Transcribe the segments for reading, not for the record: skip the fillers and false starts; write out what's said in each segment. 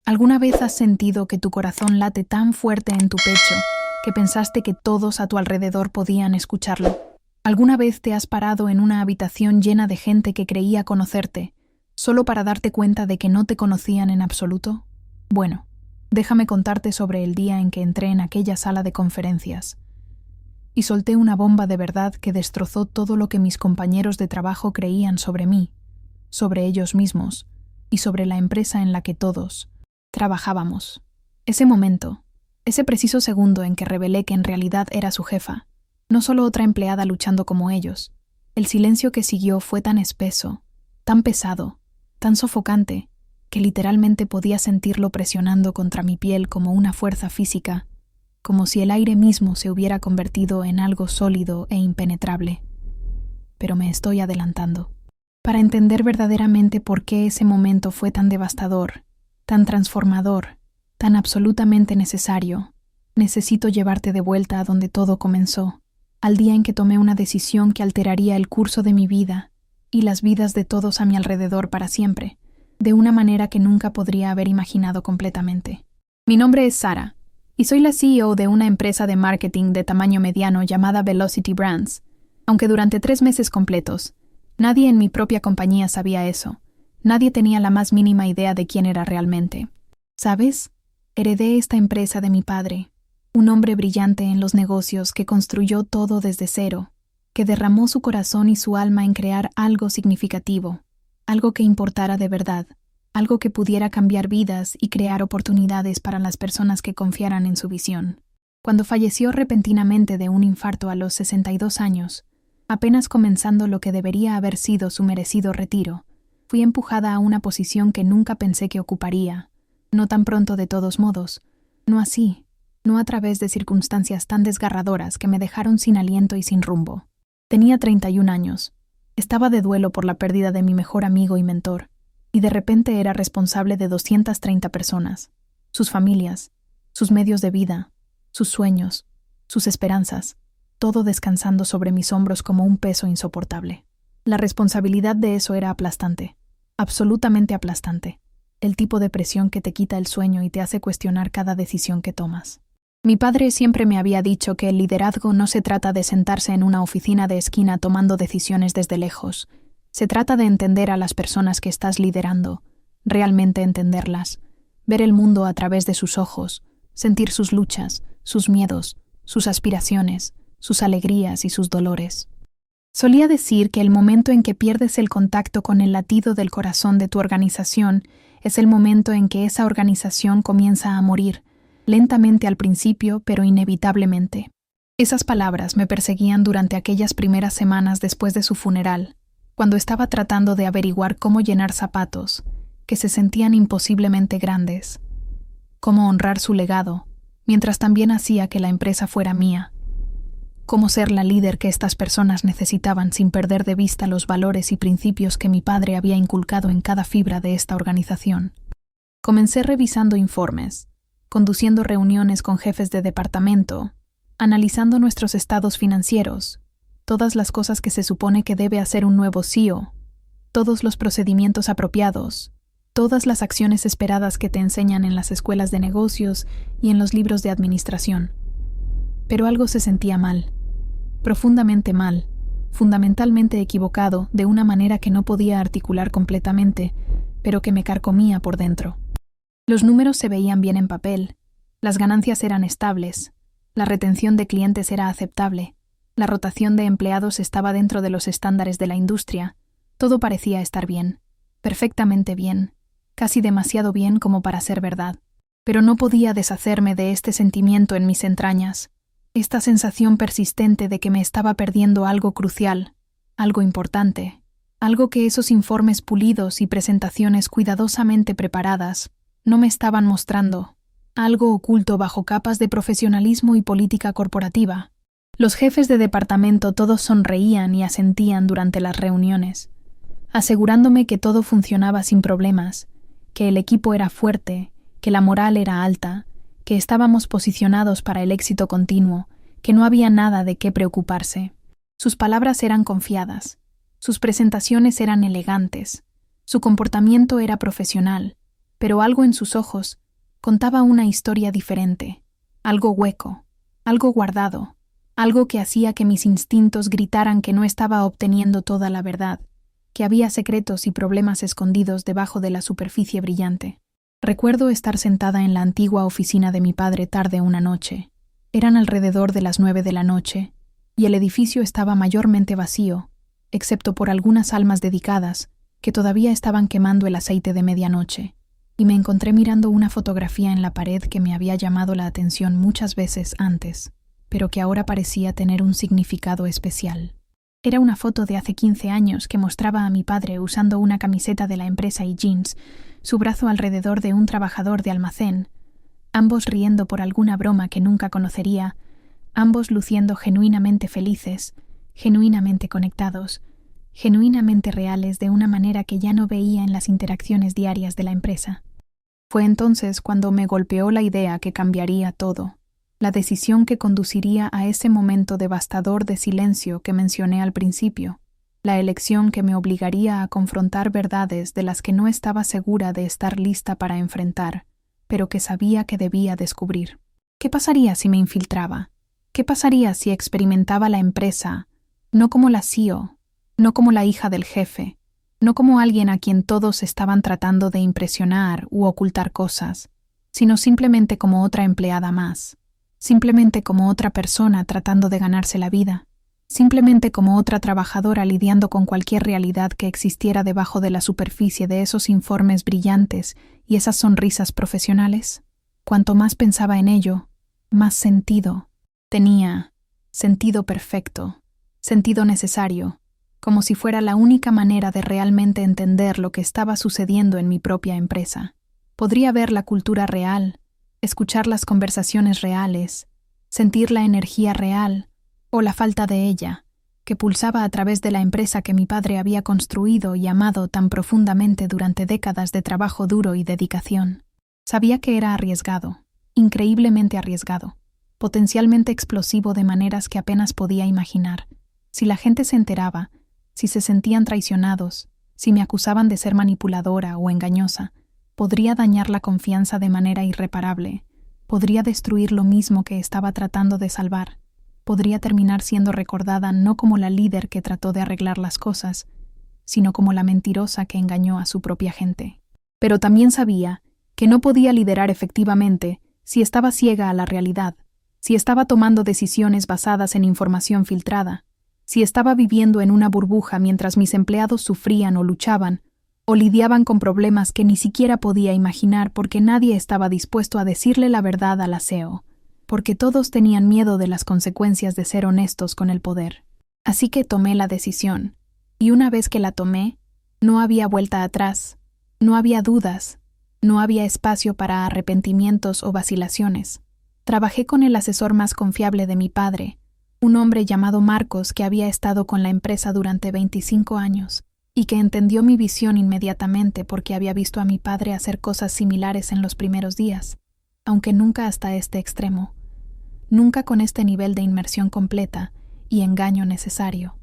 ¿Alguna vez has sentido que tu corazón late tan fuerte en tu pecho que pensaste que todos a tu alrededor podían escucharlo? ¿Alguna vez te has parado en una habitación llena de gente que creía conocerte, solo para darte cuenta de que no te conocían en absoluto? Bueno, déjame contarte sobre el día en que entré en aquella sala de conferencias y solté una bomba de verdad que destrozó todo lo que mis compañeros de trabajo creían sobre mí, sobre ellos mismos y sobre la empresa en la que todos trabajábamos. Ese momento, ese preciso segundo en que revelé que en realidad era su jefa, no solo otra empleada luchando como ellos, el silencio que siguió fue tan espeso, tan pesado, tan sofocante, que literalmente podía sentirlo presionando contra mi piel como una fuerza física, como si el aire mismo se hubiera convertido en algo sólido e impenetrable. Pero me estoy adelantando. Para entender verdaderamente por qué ese momento fue tan devastador, tan transformador, tan absolutamente necesario, necesito llevarte de vuelta a donde todo comenzó, al día en que tomé una decisión que alteraría el curso de mi vida y las vidas de todos a mi alrededor para siempre, de una manera que nunca podría haber imaginado completamente. Mi nombre es Sara, y soy la CEO de una empresa de marketing de tamaño mediano llamada Velocity Brands, aunque durante 3 meses completos, nadie en mi propia compañía sabía eso. Nadie tenía la más mínima idea de quién era realmente. ¿Sabes? Heredé esta empresa de mi padre, un hombre brillante en los negocios que construyó todo desde cero, que derramó su corazón y su alma en crear algo significativo, algo que importara de verdad, algo que pudiera cambiar vidas y crear oportunidades para las personas que confiaran en su visión. Cuando falleció repentinamente de un infarto a los 62 años, apenas comenzando lo que debería haber sido su merecido retiro, fui empujada a una posición que nunca pensé que ocuparía, no tan pronto de todos modos, no así, no a través de circunstancias tan desgarradoras que me dejaron sin aliento y sin rumbo. Tenía 31 años, estaba de duelo por la pérdida de mi mejor amigo y mentor, y de repente era responsable de 230 personas, sus familias, sus medios de vida, sus sueños, sus esperanzas, todo descansando sobre mis hombros como un peso insoportable. La responsabilidad de eso era aplastante, absolutamente aplastante, el tipo de presión que te quita el sueño y te hace cuestionar cada decisión que tomas. Mi padre siempre me había dicho que el liderazgo no se trata de sentarse en una oficina de esquina tomando decisiones desde lejos. Se trata de entender a las personas que estás liderando, realmente entenderlas, ver el mundo a través de sus ojos, sentir sus luchas, sus miedos, sus aspiraciones, sus alegrías y sus dolores. Solía decir que el momento en que pierdes el contacto con el latido del corazón de tu organización es el momento en que esa organización comienza a morir, lentamente al principio, pero inevitablemente. Esas palabras me perseguían durante aquellas primeras semanas después de su funeral, cuando estaba tratando de averiguar cómo llenar zapatos, que se sentían imposiblemente grandes, cómo honrar su legado, mientras también hacía que la empresa fuera mía, cómo ser la líder que estas personas necesitaban sin perder de vista los valores y principios que mi padre había inculcado en cada fibra de esta organización. Comencé revisando informes, conduciendo reuniones con jefes de departamento, analizando nuestros estados financieros, todas las cosas que se supone que debe hacer un nuevo CEO, todos los procedimientos apropiados, todas las acciones esperadas que te enseñan en las escuelas de negocios y en los libros de administración. Pero algo se sentía mal, profundamente mal, fundamentalmente equivocado de una manera que no podía articular completamente, pero que me carcomía por dentro. Los números se veían bien en papel, las ganancias eran estables, la retención de clientes era aceptable, la rotación de empleados estaba dentro de los estándares de la industria, todo parecía estar bien, perfectamente bien, casi demasiado bien como para ser verdad. Pero no podía deshacerme de este sentimiento en mis entrañas, esta sensación persistente de que me estaba perdiendo algo crucial, algo importante, algo que esos informes pulidos y presentaciones cuidadosamente preparadas no me estaban mostrando, algo oculto bajo capas de profesionalismo y política corporativa. Los jefes de departamento todos sonreían y asentían durante las reuniones, asegurándome que todo funcionaba sin problemas, que el equipo era fuerte, que la moral era alta, que estábamos posicionados para el éxito continuo, que no había nada de qué preocuparse. Sus palabras eran confiadas, sus presentaciones eran elegantes, su comportamiento era profesional, pero algo en sus ojos contaba una historia diferente, algo hueco, algo guardado, algo que hacía que mis instintos gritaran que no estaba obteniendo toda la verdad, que había secretos y problemas escondidos debajo de la superficie brillante. Recuerdo estar sentada en la antigua oficina de mi padre tarde una noche. Eran alrededor de las 9 de la noche, y el edificio estaba mayormente vacío, excepto por algunas almas dedicadas que todavía estaban quemando el aceite de medianoche, y me encontré mirando una fotografía en la pared que me había llamado la atención muchas veces antes, pero que ahora parecía tener un significado especial. Era una foto de hace 15 años que mostraba a mi padre usando una camiseta de la empresa y jeans, su brazo alrededor de un trabajador de almacén, ambos riendo por alguna broma que nunca conocería, ambos luciendo genuinamente felices, genuinamente conectados, genuinamente reales de una manera que ya no veía en las interacciones diarias de la empresa. Fue entonces cuando me golpeó la idea que cambiaría todo, la decisión que conduciría a ese momento devastador de silencio que mencioné al principio, la elección que me obligaría a confrontar verdades de las que no estaba segura de estar lista para enfrentar, pero que sabía que debía descubrir. ¿Qué pasaría si me infiltraba? ¿Qué pasaría si experimentaba la empresa, no como la CEO, no como la hija del jefe, no como alguien a quien todos estaban tratando de impresionar u ocultar cosas, sino simplemente como otra empleada más, simplemente como otra persona tratando de ganarse la vida, simplemente como otra trabajadora lidiando con cualquier realidad que existiera debajo de la superficie de esos informes brillantes y esas sonrisas profesionales? Cuanto más pensaba en ello, más sentido tenía, sentido perfecto, sentido necesario, como si fuera la única manera de realmente entender lo que estaba sucediendo en mi propia empresa. Podría ver la cultura real, escuchar las conversaciones reales, sentir la energía real, o la falta de ella, que pulsaba a través de la empresa que mi padre había construido y amado tan profundamente durante décadas de trabajo duro y dedicación. Sabía que era arriesgado, increíblemente arriesgado, potencialmente explosivo de maneras que apenas podía imaginar. Si la gente se enteraba, si se sentían traicionados, si me acusaban de ser manipuladora o engañosa, podría dañar la confianza de manera irreparable, podría destruir lo mismo que estaba tratando de salvar, podría terminar siendo recordada no como la líder que trató de arreglar las cosas, sino como la mentirosa que engañó a su propia gente. Pero también sabía que no podía liderar efectivamente si estaba ciega a la realidad, si estaba tomando decisiones basadas en información filtrada, si estaba viviendo en una burbuja mientras mis empleados sufrían o luchaban, o lidiaban con problemas que ni siquiera podía imaginar porque nadie estaba dispuesto a decirle la verdad a la CEO, porque todos tenían miedo de las consecuencias de ser honestos con el poder. Así que tomé la decisión, y una vez que la tomé, no había vuelta atrás, no había dudas, no había espacio para arrepentimientos o vacilaciones. Trabajé con el asesor más confiable de mi padre, un hombre llamado Marcos que había estado con la empresa durante 25 años y que entendió mi visión inmediatamente porque había visto a mi padre hacer cosas similares en los primeros días, aunque nunca hasta este extremo, nunca con este nivel de inmersión completa y engaño necesario.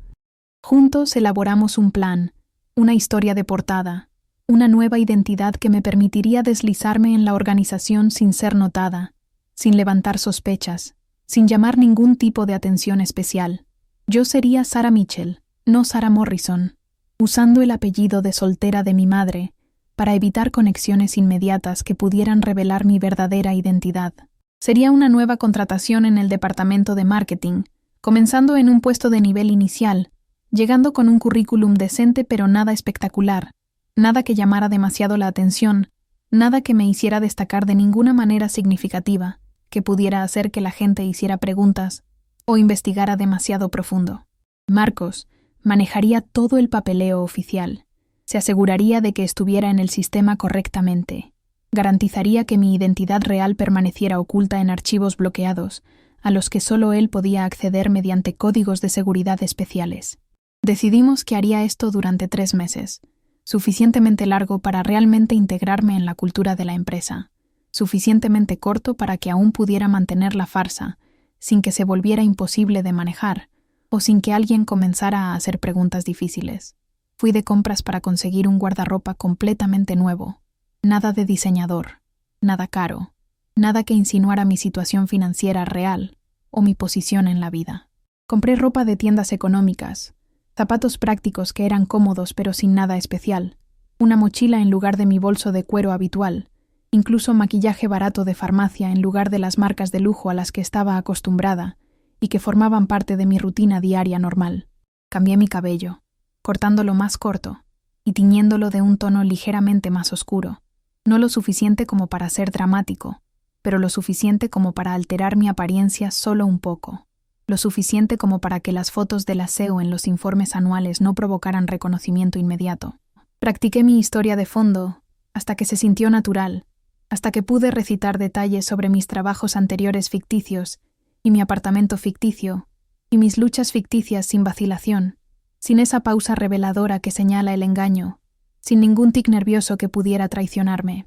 Juntos elaboramos un plan, una historia de portada, una nueva identidad que me permitiría deslizarme en la organización sin ser notada, sin levantar sospechas, sin llamar ningún tipo de atención especial. Yo sería Sarah Mitchell, no Sarah Morrison, usando el apellido de soltera de mi madre para evitar conexiones inmediatas que pudieran revelar mi verdadera identidad. Sería una nueva contratación en el departamento de marketing, comenzando en un puesto de nivel inicial, llegando con un currículum decente pero nada espectacular, nada que llamara demasiado la atención, nada que me hiciera destacar de ninguna manera significativa, que pudiera hacer que la gente hiciera preguntas o investigara demasiado profundo. Marcos manejaría todo el papeleo oficial, se aseguraría de que estuviera en el sistema correctamente, garantizaría que mi identidad real permaneciera oculta en archivos bloqueados, a los que solo él podía acceder mediante códigos de seguridad especiales. Decidimos que haría esto durante 3 meses, suficientemente largo para realmente integrarme en la cultura de la empresa, suficientemente corto para que aún pudiera mantener la farsa, sin que se volviera imposible de manejar, o sin que alguien comenzara a hacer preguntas difíciles. Fui de compras para conseguir un guardarropa completamente nuevo, Nada de diseñador, nada caro, nada que insinuara mi situación financiera real o mi posición en la vida. Compré ropa de tiendas económicas, zapatos prácticos que eran cómodos pero sin nada especial, una mochila en lugar de mi bolso de cuero habitual, incluso maquillaje barato de farmacia en lugar de las marcas de lujo a las que estaba acostumbrada y que formaban parte de mi rutina diaria normal. Cambié mi cabello, cortándolo más corto y tiñéndolo de un tono ligeramente más oscuro, no lo suficiente como para ser dramático, pero lo suficiente como para alterar mi apariencia solo un poco, lo suficiente como para que las fotos del aseo en los informes anuales no provocaran reconocimiento inmediato. Practiqué mi historia de fondo hasta que se sintió natural, hasta que pude recitar detalles sobre mis trabajos anteriores ficticios y mi apartamento ficticio y mis luchas ficticias sin vacilación, sin esa pausa reveladora que señala el engaño, sin ningún tic nervioso que pudiera traicionarme.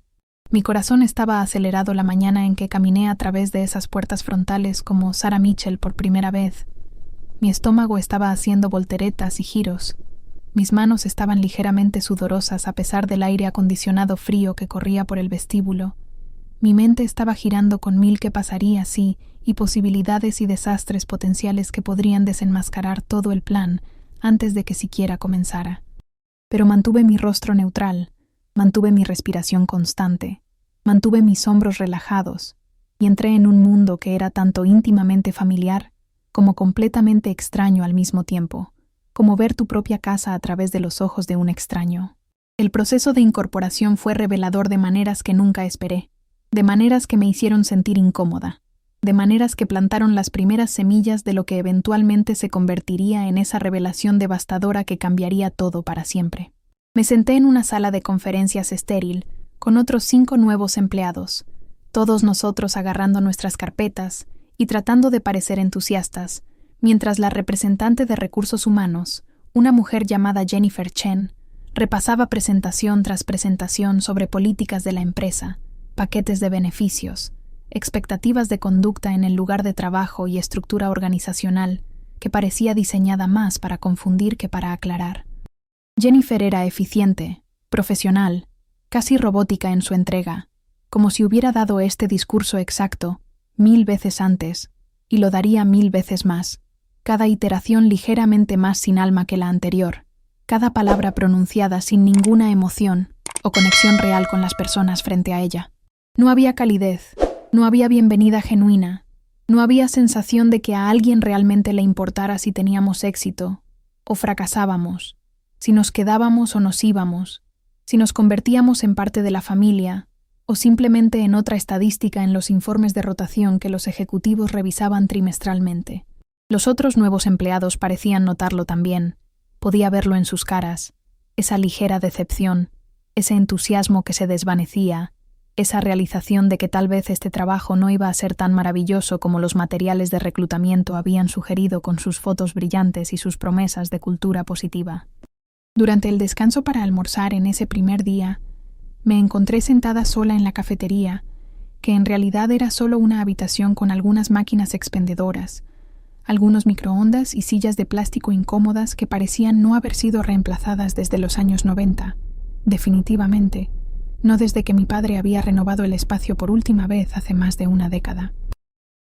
Mi corazón estaba acelerado la mañana en que caminé a través de esas puertas frontales como Sarah Mitchell por primera vez. Mi estómago estaba haciendo volteretas y giros. Mis manos estaban ligeramente sudorosas a pesar del aire acondicionado frío que corría por el vestíbulo. Mi mente estaba girando con mil qué pasaría si y posibilidades y desastres potenciales que podrían desenmascarar todo el plan antes de que siquiera comenzara. Pero mantuve mi rostro neutral, mantuve mi respiración constante, mantuve mis hombros relajados y entré en un mundo que era tanto íntimamente familiar como completamente extraño al mismo tiempo, como ver tu propia casa a través de los ojos de un extraño. El proceso de incorporación fue revelador de maneras que nunca esperé, de maneras que me hicieron sentir incómoda, de maneras que plantaron las primeras semillas de lo que eventualmente se convertiría en esa revelación devastadora que cambiaría todo para siempre. Me senté en una sala de conferencias estéril, con otros 5 nuevos empleados, todos nosotros agarrando nuestras carpetas y tratando de parecer entusiastas, mientras la representante de recursos humanos, una mujer llamada Jennifer Chen, repasaba presentación tras presentación sobre políticas de la empresa, paquetes de beneficios, expectativas de conducta en el lugar de trabajo y estructura organizacional, que parecía diseñada más para confundir que para aclarar. Jennifer era eficiente, profesional, casi robótica en su entrega, como si hubiera dado este discurso exacto 1000 veces antes, y lo daría 1000 veces más, cada iteración ligeramente más sin alma que la anterior, cada palabra pronunciada sin ninguna emoción o conexión real con las personas frente a ella. No había calidez, no había bienvenida genuina, no había sensación de que a alguien realmente le importara si teníamos éxito o fracasábamos, si nos quedábamos o nos íbamos, si nos convertíamos en parte de la familia o simplemente en otra estadística en los informes de rotación que los ejecutivos revisaban trimestralmente. Los otros nuevos empleados parecían notarlo también. Podía verlo en sus caras, esa ligera decepción, ese entusiasmo que se desvanecía, esa realización de que tal vez este trabajo no iba a ser tan maravilloso como los materiales de reclutamiento habían sugerido con sus fotos brillantes y sus promesas de cultura positiva. Durante el descanso para almorzar en ese primer día, me encontré sentada sola en la cafetería, que en realidad era solo una habitación con algunas máquinas expendedoras, algunos microondas y sillas de plástico incómodas que parecían no haber sido reemplazadas desde los años 90, definitivamente, no desde que mi padre había renovado el espacio por última vez hace más de una década.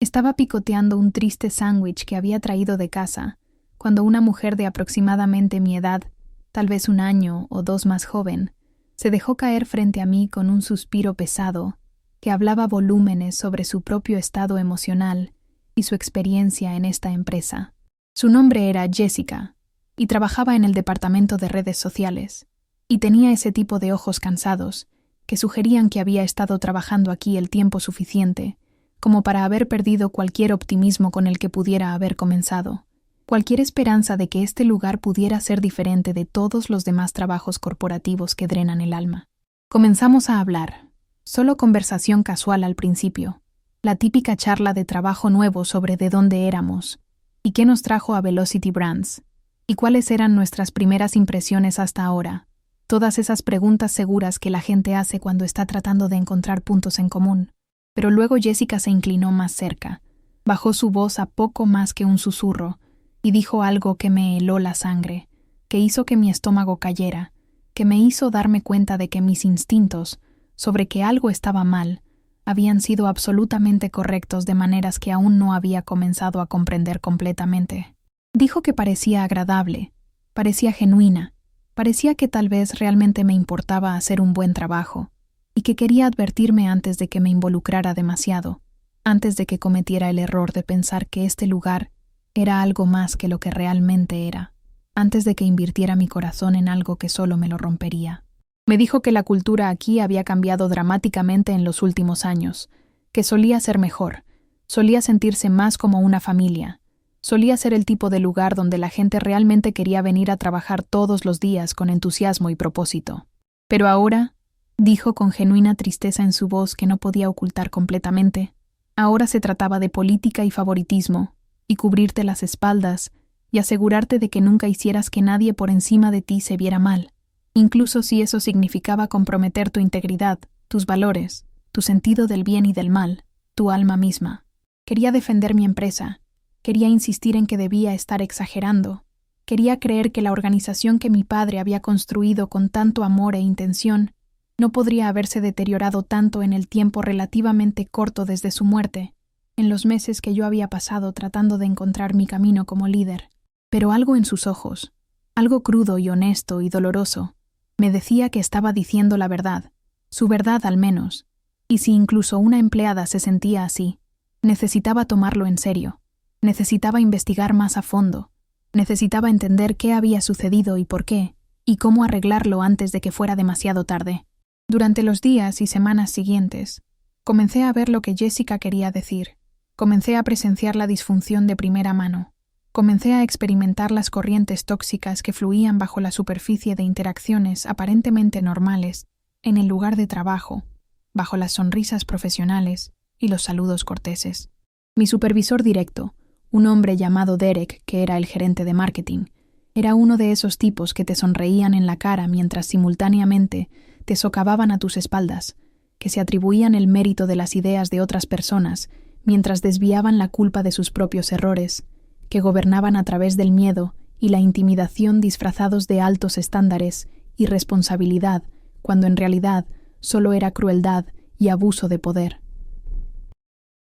Estaba picoteando un triste sándwich que había traído de casa, cuando una mujer de aproximadamente mi edad, tal vez 1 año o 2 más joven, se dejó caer frente a mí con un suspiro pesado que hablaba volúmenes sobre su propio estado emocional y su experiencia en esta empresa. Su nombre era Jessica, y trabajaba en el departamento de redes sociales, y tenía ese tipo de ojos cansados que sugerían que había estado trabajando aquí el tiempo suficiente como para haber perdido cualquier optimismo con el que pudiera haber comenzado, cualquier esperanza de que este lugar pudiera ser diferente de todos los demás trabajos corporativos que drenan el alma. Comenzamos a hablar, solo conversación casual al principio, la típica charla de trabajo nuevo sobre de dónde éramos, y qué nos trajo a Velocity Brands, y cuáles eran nuestras primeras impresiones hasta ahora, todas esas preguntas seguras que la gente hace cuando está tratando de encontrar puntos en común. Pero luego Jessica se inclinó más cerca, bajó su voz a poco más que un susurro, y dijo algo que me heló la sangre, que hizo que mi estómago cayera, que me hizo darme cuenta de que mis instintos, sobre que algo estaba mal, habían sido absolutamente correctos de maneras que aún no había comenzado a comprender completamente. Dijo que parecía agradable, parecía genuina, parecía que tal vez realmente me importaba hacer un buen trabajo, y que quería advertirme antes de que me involucrara demasiado, antes de que cometiera el error de pensar que este lugar era algo más que lo que realmente era, antes de que invirtiera mi corazón en algo que solo me lo rompería. Me dijo que la cultura aquí había cambiado dramáticamente en los últimos años, que solía ser mejor, solía sentirse más como una familia, solía ser el tipo de lugar donde la gente realmente quería venir a trabajar todos los días con entusiasmo y propósito. Pero ahora, dijo con genuina tristeza en su voz que no podía ocultar completamente, ahora se trataba de política y favoritismo, y cubrirte las espaldas, y asegurarte de que nunca hicieras que nadie por encima de ti se viera mal, incluso si eso significaba comprometer tu integridad, tus valores, tu sentido del bien y del mal, tu alma misma. Quería defender mi empresa, quería insistir en que debía estar exagerando, quería creer que la organización que mi padre había construido con tanto amor e intención no podría haberse deteriorado tanto en el tiempo relativamente corto desde su muerte, en los meses que yo había pasado tratando de encontrar mi camino como líder. Pero algo en sus ojos, algo crudo y honesto y doloroso, me decía que estaba diciendo la verdad, su verdad al menos, y si incluso una empleada se sentía así, necesitaba tomarlo en serio, necesitaba investigar más a fondo, necesitaba entender qué había sucedido y por qué, y cómo arreglarlo antes de que fuera demasiado tarde. Durante los días y semanas siguientes, comencé a ver lo que Jessica quería decir, comencé a presenciar la disfunción de primera mano, comencé a experimentar las corrientes tóxicas que fluían bajo la superficie de interacciones aparentemente normales en el lugar de trabajo, bajo las sonrisas profesionales y los saludos corteses. Mi supervisor directo, un hombre llamado Derek, que era el gerente de marketing, era uno de esos tipos que te sonreían en la cara mientras simultáneamente te socavaban a tus espaldas, que se atribuían el mérito de las ideas de otras personas mientras desviaban la culpa de sus propios errores, que gobernaban a través del miedo y la intimidación disfrazados de altos estándares y responsabilidad, cuando en realidad solo era crueldad y abuso de poder.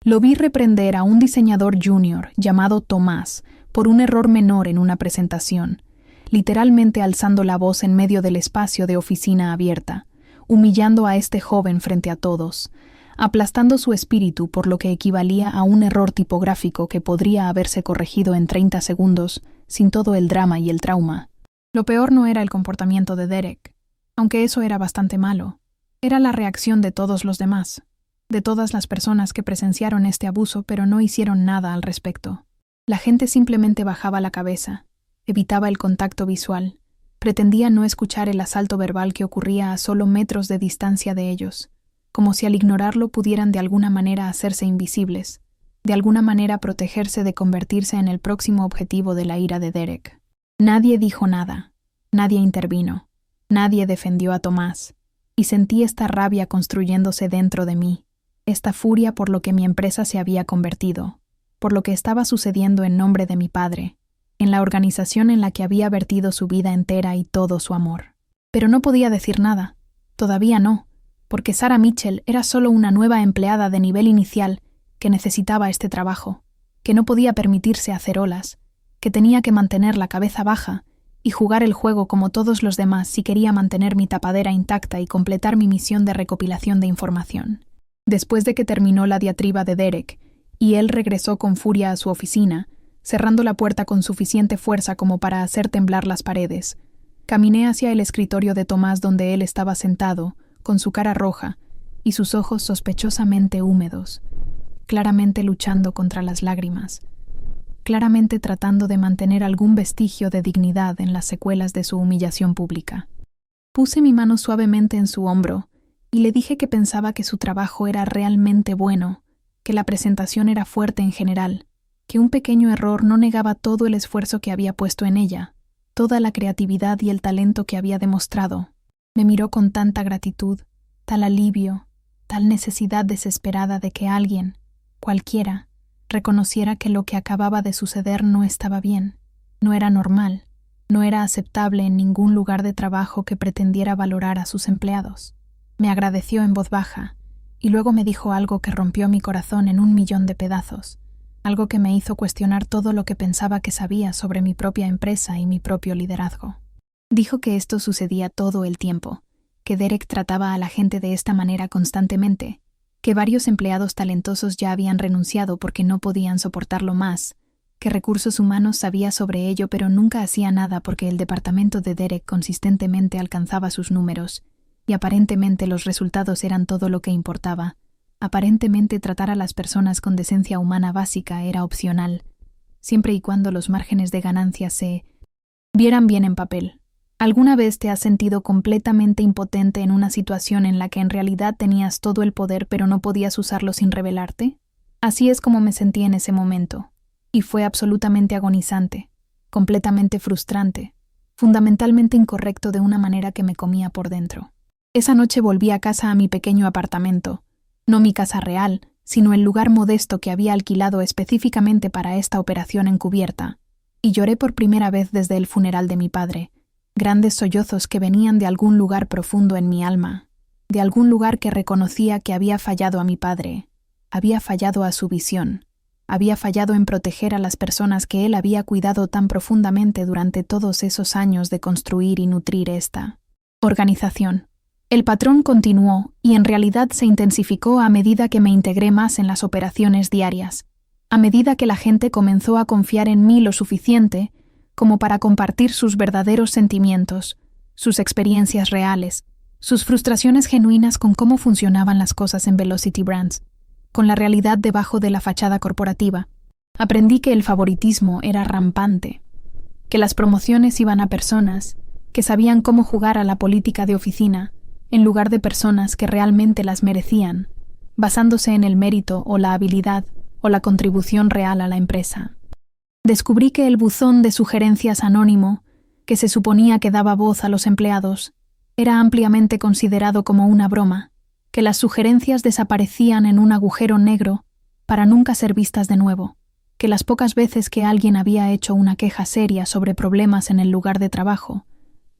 Lo vi reprender a un diseñador junior llamado Tomás por un error menor en una presentación, literalmente alzando la voz en medio del espacio de oficina abierta, humillando a este joven frente a todos, aplastando su espíritu por lo que equivalía a un error tipográfico que podría haberse corregido en 30 segundos sin todo el drama y el trauma. Lo peor no era el comportamiento de Derek, aunque eso era bastante malo. Era la reacción de todos los demás, de todas las personas que presenciaron este abuso pero no hicieron nada al respecto. La gente simplemente bajaba la cabeza, evitaba el contacto visual, pretendía no escuchar el asalto verbal que ocurría a solo metros de distancia de ellos, como si al ignorarlo pudieran de alguna manera hacerse invisibles, de alguna manera protegerse de convertirse en el próximo objetivo de la ira de Derek. Nadie dijo nada, nadie intervino, nadie defendió a Tomás, y sentí esta rabia construyéndose dentro de mí, esta furia por lo que mi empresa se había convertido, por lo que estaba sucediendo en nombre de mi padre, en la organización en la que había vertido su vida entera y todo su amor. Pero no podía decir nada, todavía no, porque Sarah Mitchell era solo una nueva empleada de nivel inicial que necesitaba este trabajo, que no podía permitirse hacer olas, que tenía que mantener la cabeza baja y jugar el juego como todos los demás si quería mantener mi tapadera intacta y completar mi misión de recopilación de información. Después de que terminó la diatriba de Derek, y él regresó con furia a su oficina, cerrando la puerta con suficiente fuerza como para hacer temblar las paredes, caminé hacia el escritorio de Tomás donde él estaba sentado, con su cara roja y sus ojos sospechosamente húmedos, claramente luchando contra las lágrimas, claramente tratando de mantener algún vestigio de dignidad en las secuelas de su humillación pública. Puse mi mano suavemente en su hombro y le dije que pensaba que su trabajo era realmente bueno, que la presentación era fuerte en general, que un pequeño error no negaba todo el esfuerzo que había puesto en ella, toda la creatividad y el talento que había demostrado. Me miró con tanta gratitud, tal alivio, tal necesidad desesperada de que alguien, cualquiera, reconociera que lo que acababa de suceder no estaba bien, no era normal, no era aceptable en ningún lugar de trabajo que pretendiera valorar a sus empleados. Me agradeció en voz baja, y luego me dijo algo que rompió mi corazón en 1.000.000 de pedazos, algo que me hizo cuestionar todo lo que pensaba que sabía sobre mi propia empresa y mi propio liderazgo. Dijo que esto sucedía todo el tiempo, que Derek trataba a la gente de esta manera constantemente, que varios empleados talentosos ya habían renunciado porque no podían soportarlo más, que Recursos Humanos sabía sobre ello pero nunca hacía nada porque el departamento de Derek consistentemente alcanzaba sus números, y aparentemente los resultados eran todo lo que importaba. Aparentemente tratar a las personas con decencia humana básica era opcional, siempre y cuando los márgenes de ganancia se vieran bien en papel. ¿Alguna vez te has sentido completamente impotente en una situación en la que en realidad tenías todo el poder pero no podías usarlo sin rebelarte? Así es como me sentí en ese momento, y fue absolutamente agonizante, completamente frustrante, fundamentalmente incorrecto de una manera que me comía por dentro. Esa noche volví a casa, a mi pequeño apartamento, no mi casa real, sino el lugar modesto que había alquilado específicamente para esta operación encubierta, y lloré por primera vez desde el funeral de mi padre, grandes sollozos que venían de algún lugar profundo en mi alma, de algún lugar que reconocía que había fallado a mi padre, había fallado a su visión, había fallado en proteger a las personas que él había cuidado tan profundamente durante todos esos años de construir y nutrir esta organización. El patrón continuó y en realidad se intensificó a medida que me integré más en las operaciones diarias, a medida que la gente comenzó a confiar en mí lo suficiente como para compartir sus verdaderos sentimientos, sus experiencias reales, sus frustraciones genuinas con cómo funcionaban las cosas en Velocity Brands, con la realidad debajo de la fachada corporativa. Aprendí que el favoritismo era rampante, que las promociones iban a personas que sabían cómo jugar a la política de oficina, en lugar de personas que realmente las merecían, basándose en el mérito o la habilidad o la contribución real a la empresa. Descubrí que el buzón de sugerencias anónimo, que se suponía que daba voz a los empleados, era ampliamente considerado como una broma, que las sugerencias desaparecían en un agujero negro para nunca ser vistas de nuevo, que las pocas veces que alguien había hecho una queja seria sobre problemas en el lugar de trabajo,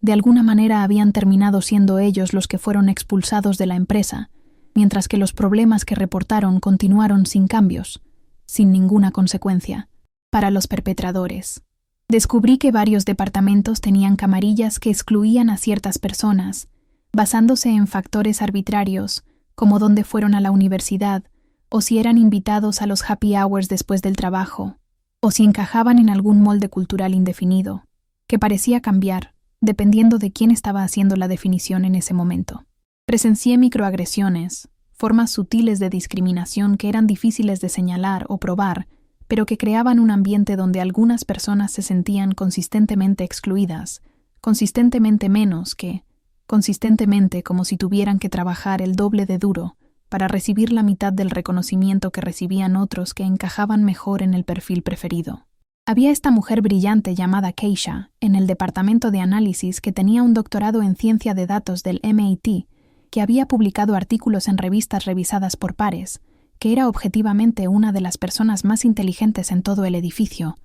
de alguna manera habían terminado siendo ellos los que fueron expulsados de la empresa, mientras que los problemas que reportaron continuaron sin cambios, sin ninguna consecuencia, para los perpetradores. Descubrí que varios departamentos tenían camarillas que excluían a ciertas personas, basándose en factores arbitrarios, como dónde fueron a la universidad, o si eran invitados a los happy hours después del trabajo, o si encajaban en algún molde cultural indefinido, que parecía cambiar, dependiendo de quién estaba haciendo la definición en ese momento. Presencié microagresiones, formas sutiles de discriminación que eran difíciles de señalar o probar, pero que creaban un ambiente donde algunas personas se sentían consistentemente excluidas, consistentemente menos que, consistentemente como si tuvieran que trabajar el doble de duro para recibir la mitad del reconocimiento que recibían otros que encajaban mejor en el perfil preferido. Había esta mujer brillante llamada Keisha en el departamento de análisis que tenía un doctorado en ciencia de datos del MIT, que había publicado artículos en revistas revisadas por pares, que era objetivamente una de las personas más inteligentes en todo el edificio,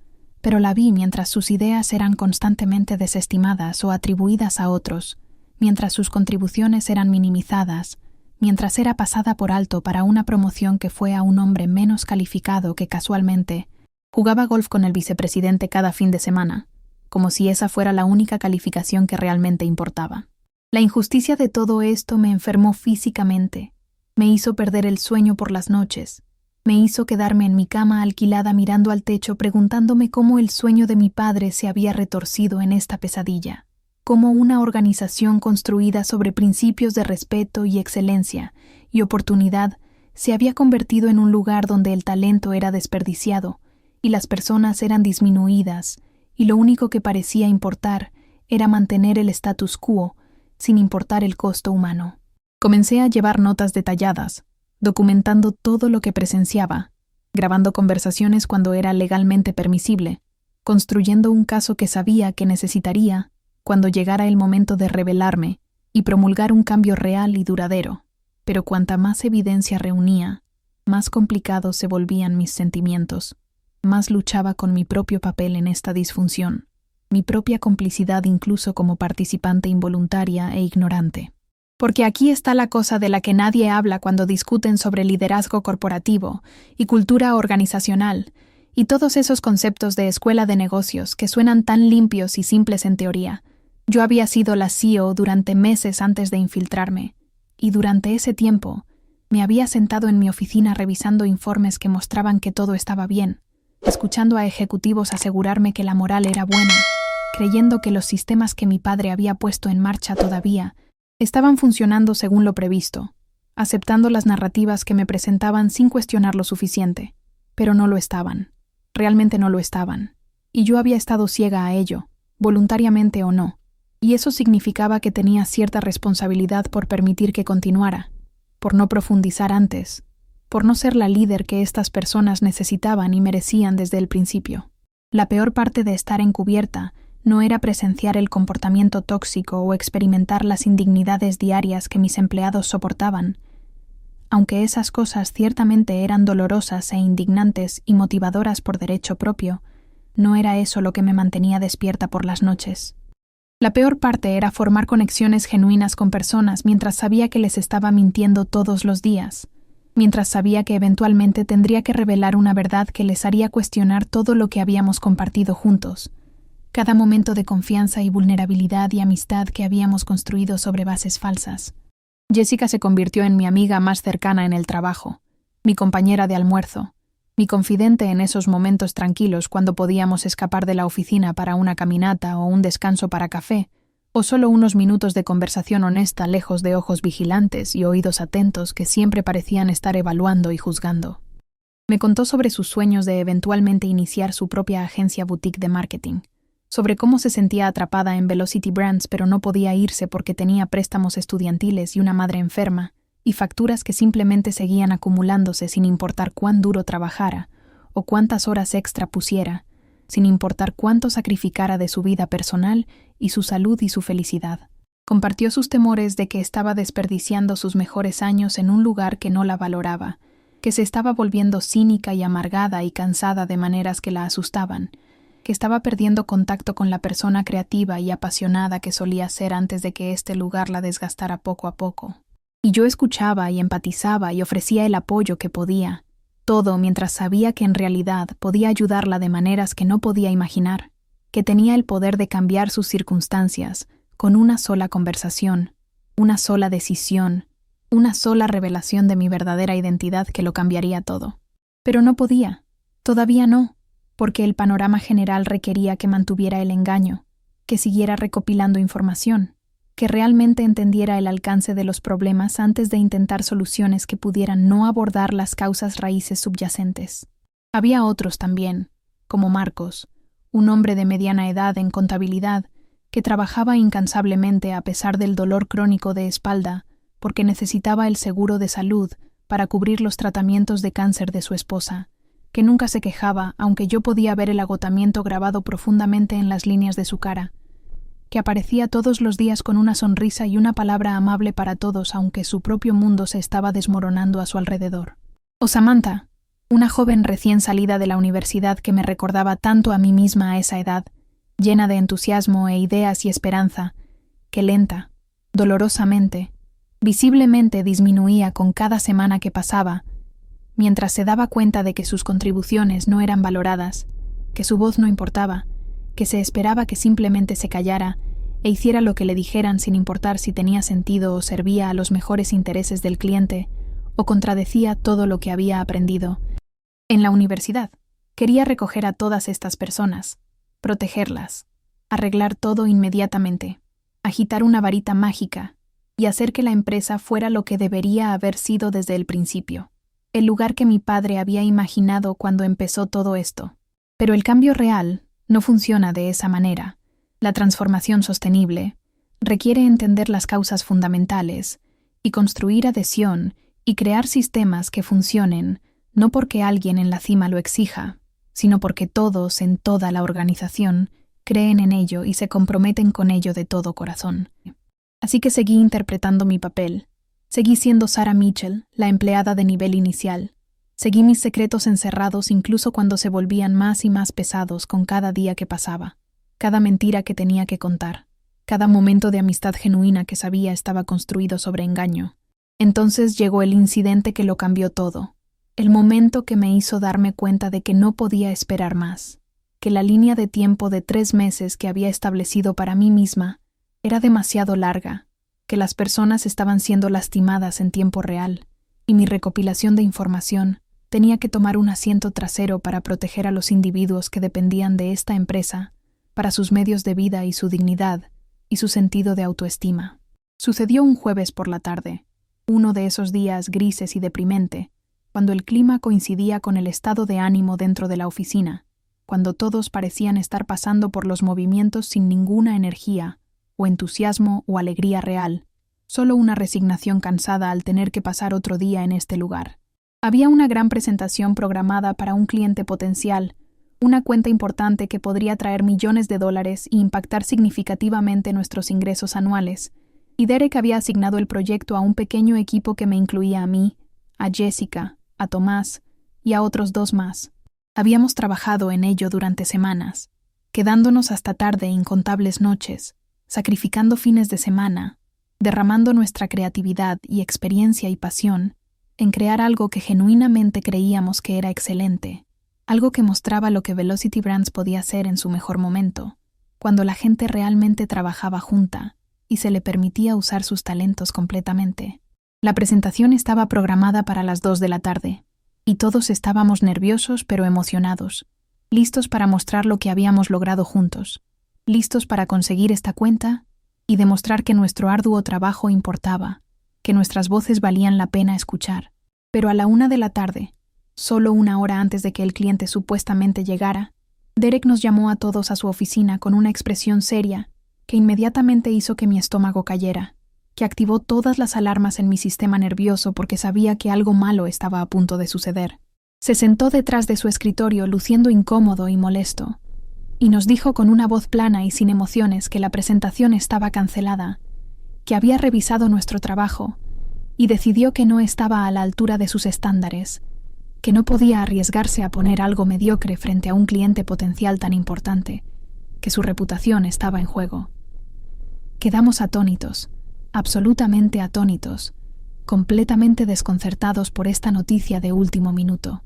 pero la vi mientras sus ideas eran constantemente desestimadas o atribuidas a otros, mientras sus contribuciones eran minimizadas, mientras era pasada por alto para una promoción que fue a un hombre menos calificado que casualmente jugaba golf con el vicepresidente cada fin de semana, como si esa fuera la única calificación que realmente importaba. La injusticia de todo esto me enfermó físicamente, me hizo perder el sueño por las noches, me hizo quedarme en mi cama alquilada mirando al techo preguntándome cómo el sueño de mi padre se había retorcido en esta pesadilla, cómo una organización construida sobre principios de respeto y excelencia y oportunidad se había convertido en un lugar donde el talento era desperdiciado, y las personas eran disminuidas, y lo único que parecía importar era mantener el status quo, sin importar el costo humano. Comencé a llevar notas detalladas, documentando todo lo que presenciaba, grabando conversaciones cuando era legalmente permisible, construyendo un caso que sabía que necesitaría cuando llegara el momento de revelarme y promulgar un cambio real y duradero. Pero cuanta más evidencia reunía, más complicados se volvían mis sentimientos. Más luchaba con mi propio papel en esta disfunción, mi propia complicidad incluso como participante involuntaria e ignorante. Porque aquí está la cosa de la que nadie habla cuando discuten sobre liderazgo corporativo y cultura organizacional, y todos esos conceptos de escuela de negocios que suenan tan limpios y simples en teoría. Yo había sido la CEO durante meses antes de infiltrarme, y durante ese tiempo me había sentado en mi oficina revisando informes que mostraban que todo estaba bien, escuchando a ejecutivos asegurarme que la moral era buena, creyendo que los sistemas que mi padre había puesto en marcha todavía estaban funcionando según lo previsto, aceptando las narrativas que me presentaban sin cuestionar lo suficiente, pero no lo estaban. Realmente no lo estaban, y yo había estado ciega a ello, voluntariamente o no, y eso significaba que tenía cierta responsabilidad por permitir que continuara, por no profundizar antes, por no ser la líder que estas personas necesitaban y merecían desde el principio. La peor parte de estar encubierta no era presenciar el comportamiento tóxico o experimentar las indignidades diarias que mis empleados soportaban, aunque esas cosas ciertamente eran dolorosas e indignantes y motivadoras por derecho propio, no era eso lo que me mantenía despierta por las noches. La peor parte era formar conexiones genuinas con personas mientras sabía que les estaba mintiendo todos los días, mientras sabía que eventualmente tendría que revelar una verdad que les haría cuestionar todo lo que habíamos compartido juntos, cada momento de confianza y vulnerabilidad y amistad que habíamos construido sobre bases falsas. Jessica se convirtió en mi amiga más cercana en el trabajo, mi compañera de almuerzo, mi confidente en esos momentos tranquilos cuando podíamos escapar de la oficina para una caminata o un descanso para café, o solo unos minutos de conversación honesta lejos de ojos vigilantes y oídos atentos que siempre parecían estar evaluando y juzgando. Me contó sobre sus sueños de eventualmente iniciar su propia agencia boutique de marketing, sobre cómo se sentía atrapada en Velocity Brands pero no podía irse porque tenía préstamos estudiantiles y una madre enferma, y facturas que simplemente seguían acumulándose sin importar cuán duro trabajara o cuántas horas extra pusiera, sin importar cuánto sacrificara de su vida personal y su salud y su felicidad. Compartió sus temores de que estaba desperdiciando sus mejores años en un lugar que no la valoraba, que se estaba volviendo cínica y amargada y cansada de maneras que la asustaban, que estaba perdiendo contacto con la persona creativa y apasionada que solía ser antes de que este lugar la desgastara poco a poco. Y yo escuchaba y empatizaba y ofrecía el apoyo que podía, todo mientras sabía que en realidad podía ayudarla de maneras que no podía imaginar, que tenía el poder de cambiar sus circunstancias con una sola conversación, una sola decisión, una sola revelación de mi verdadera identidad que lo cambiaría todo. Pero no podía, todavía no, porque el panorama general requería que mantuviera el engaño, que siguiera recopilando información, que realmente entendiera el alcance de los problemas antes de intentar soluciones que pudieran no abordar las causas raíces subyacentes. Había otros también, como Marcos, un hombre de mediana edad en contabilidad, que trabajaba incansablemente a pesar del dolor crónico de espalda, porque necesitaba el seguro de salud para cubrir los tratamientos de cáncer de su esposa, que nunca se quejaba, aunque yo podía ver el agotamiento grabado profundamente en las líneas de su cara, que aparecía todos los días con una sonrisa y una palabra amable para todos, aunque su propio mundo se estaba desmoronando a su alrededor. O Samantha, una joven recién salida de la universidad que me recordaba tanto a mí misma a esa edad, llena de entusiasmo e ideas y esperanza, que lenta, dolorosamente, visiblemente disminuía con cada semana que pasaba, mientras se daba cuenta de que sus contribuciones no eran valoradas, que su voz no importaba, que se esperaba que simplemente se callara e hiciera lo que le dijeran sin importar si tenía sentido o servía a los mejores intereses del cliente o contradecía todo lo que había aprendido. En la universidad, quería recoger a todas estas personas, protegerlas, arreglar todo inmediatamente, agitar una varita mágica y hacer que la empresa fuera lo que debería haber sido desde el principio, el lugar que mi padre había imaginado cuando empezó todo esto. Pero el cambio real no funciona de esa manera. La transformación sostenible requiere entender las causas fundamentales y construir adhesión y crear sistemas que funcionen, no porque alguien en la cima lo exija, sino porque todos en toda la organización creen en ello y se comprometen con ello de todo corazón. Así que seguí interpretando mi papel. Seguí siendo Sarah Mitchell, la empleada de nivel inicial. Seguí mis secretos encerrados incluso cuando se volvían más y más pesados con cada día que pasaba, cada mentira que tenía que contar, cada momento de amistad genuina que sabía estaba construido sobre engaño. Entonces llegó el incidente que lo cambió todo, el momento que me hizo darme cuenta de que no podía esperar más, que la línea de tiempo de 3 meses que había establecido para mí misma era demasiado larga, que las personas estaban siendo lastimadas en tiempo real, y mi recopilación de información tenía que tomar un asiento trasero para proteger a los individuos que dependían de esta empresa, para sus medios de vida y su dignidad, y su sentido de autoestima. Sucedió un jueves por la tarde, uno de esos días grises y deprimente, cuando el clima coincidía con el estado de ánimo dentro de la oficina, cuando todos parecían estar pasando por los movimientos sin ninguna energía, o entusiasmo o alegría real, solo una resignación cansada al tener que pasar otro día en este lugar. Había una gran presentación programada para un cliente potencial, una cuenta importante que podría traer millones de dólares e impactar significativamente nuestros ingresos anuales, y Derek había asignado el proyecto a un pequeño equipo que me incluía a mí, a Jessica, a Tomás y a otros 2 más. Habíamos trabajado en ello durante semanas, quedándonos hasta tarde incontables noches, sacrificando fines de semana, derramando nuestra creatividad y experiencia y pasión en crear algo que genuinamente creíamos que era excelente, algo que mostraba lo que Velocity Brands podía ser en su mejor momento, cuando la gente realmente trabajaba junta y se le permitía usar sus talentos completamente. La presentación estaba programada para las 2 de la tarde, y todos estábamos nerviosos pero emocionados, listos para mostrar lo que habíamos logrado juntos, listos para conseguir esta cuenta y demostrar que nuestro arduo trabajo importaba, que nuestras voces valían la pena escuchar. Pero a la 1 de la tarde, solo 1 hora antes de que el cliente supuestamente llegara, Derek nos llamó a todos a su oficina con una expresión seria que inmediatamente hizo que mi estómago cayera, que activó todas las alarmas en mi sistema nervioso porque sabía que algo malo estaba a punto de suceder. Se sentó detrás de su escritorio luciendo incómodo y molesto, y nos dijo con una voz plana y sin emociones que la presentación estaba cancelada, que había revisado nuestro trabajo y decidió que no estaba a la altura de sus estándares, que no podía arriesgarse a poner algo mediocre frente a un cliente potencial tan importante, que su reputación estaba en juego. Quedamos atónitos, absolutamente atónitos, completamente desconcertados por esta noticia de último minuto.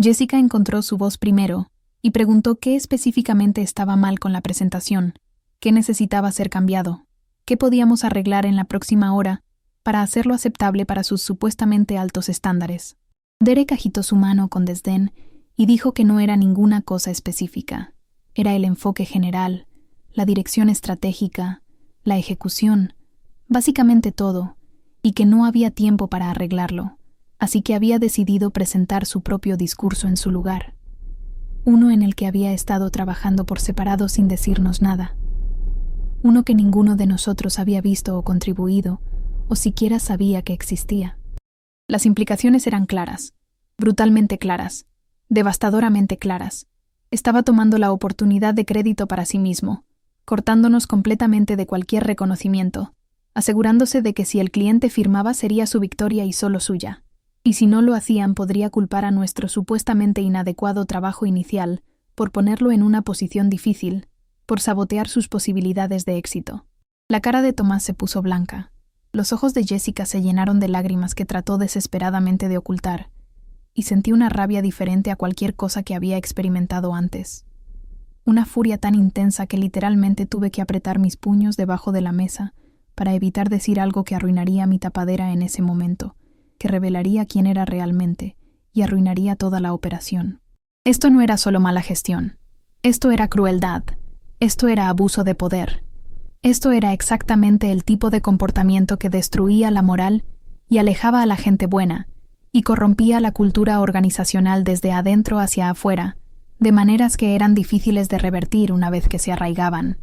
Jessica encontró su voz primero y preguntó qué específicamente estaba mal con la presentación, qué necesitaba ser cambiado, qué podíamos arreglar en la próxima hora para hacerlo aceptable para sus supuestamente altos estándares. Derek agitó su mano con desdén y dijo que no era ninguna cosa específica. Era el enfoque general, la dirección estratégica, la ejecución, básicamente todo, y que no había tiempo para arreglarlo, así que había decidido presentar su propio discurso en su lugar. Uno en el que había estado trabajando por separado sin decirnos nada. Uno que ninguno de nosotros había visto o contribuido, o siquiera sabía que existía. Las implicaciones eran claras, brutalmente claras, devastadoramente claras. Estaba tomando la oportunidad de crédito para sí mismo, cortándonos completamente de cualquier reconocimiento, asegurándose de que si el cliente firmaba sería su victoria y solo suya, y si no lo hacían podría culpar a nuestro supuestamente inadecuado trabajo inicial por ponerlo en una posición difícil, por sabotear sus posibilidades de éxito. La cara de Tomás se puso blanca. Los ojos de Jessica se llenaron de lágrimas que trató desesperadamente de ocultar, y sentí una rabia diferente a cualquier cosa que había experimentado antes. Una furia tan intensa que literalmente tuve que apretar mis puños debajo de la mesa para evitar decir algo que arruinaría mi tapadera en ese momento, que revelaría quién era realmente y arruinaría toda la operación. Esto no era solo mala gestión. Esto era crueldad. Esto era abuso de poder. Esto era exactamente el tipo de comportamiento que destruía la moral y alejaba a la gente buena, y corrompía la cultura organizacional desde adentro hacia afuera, de maneras que eran difíciles de revertir una vez que se arraigaban.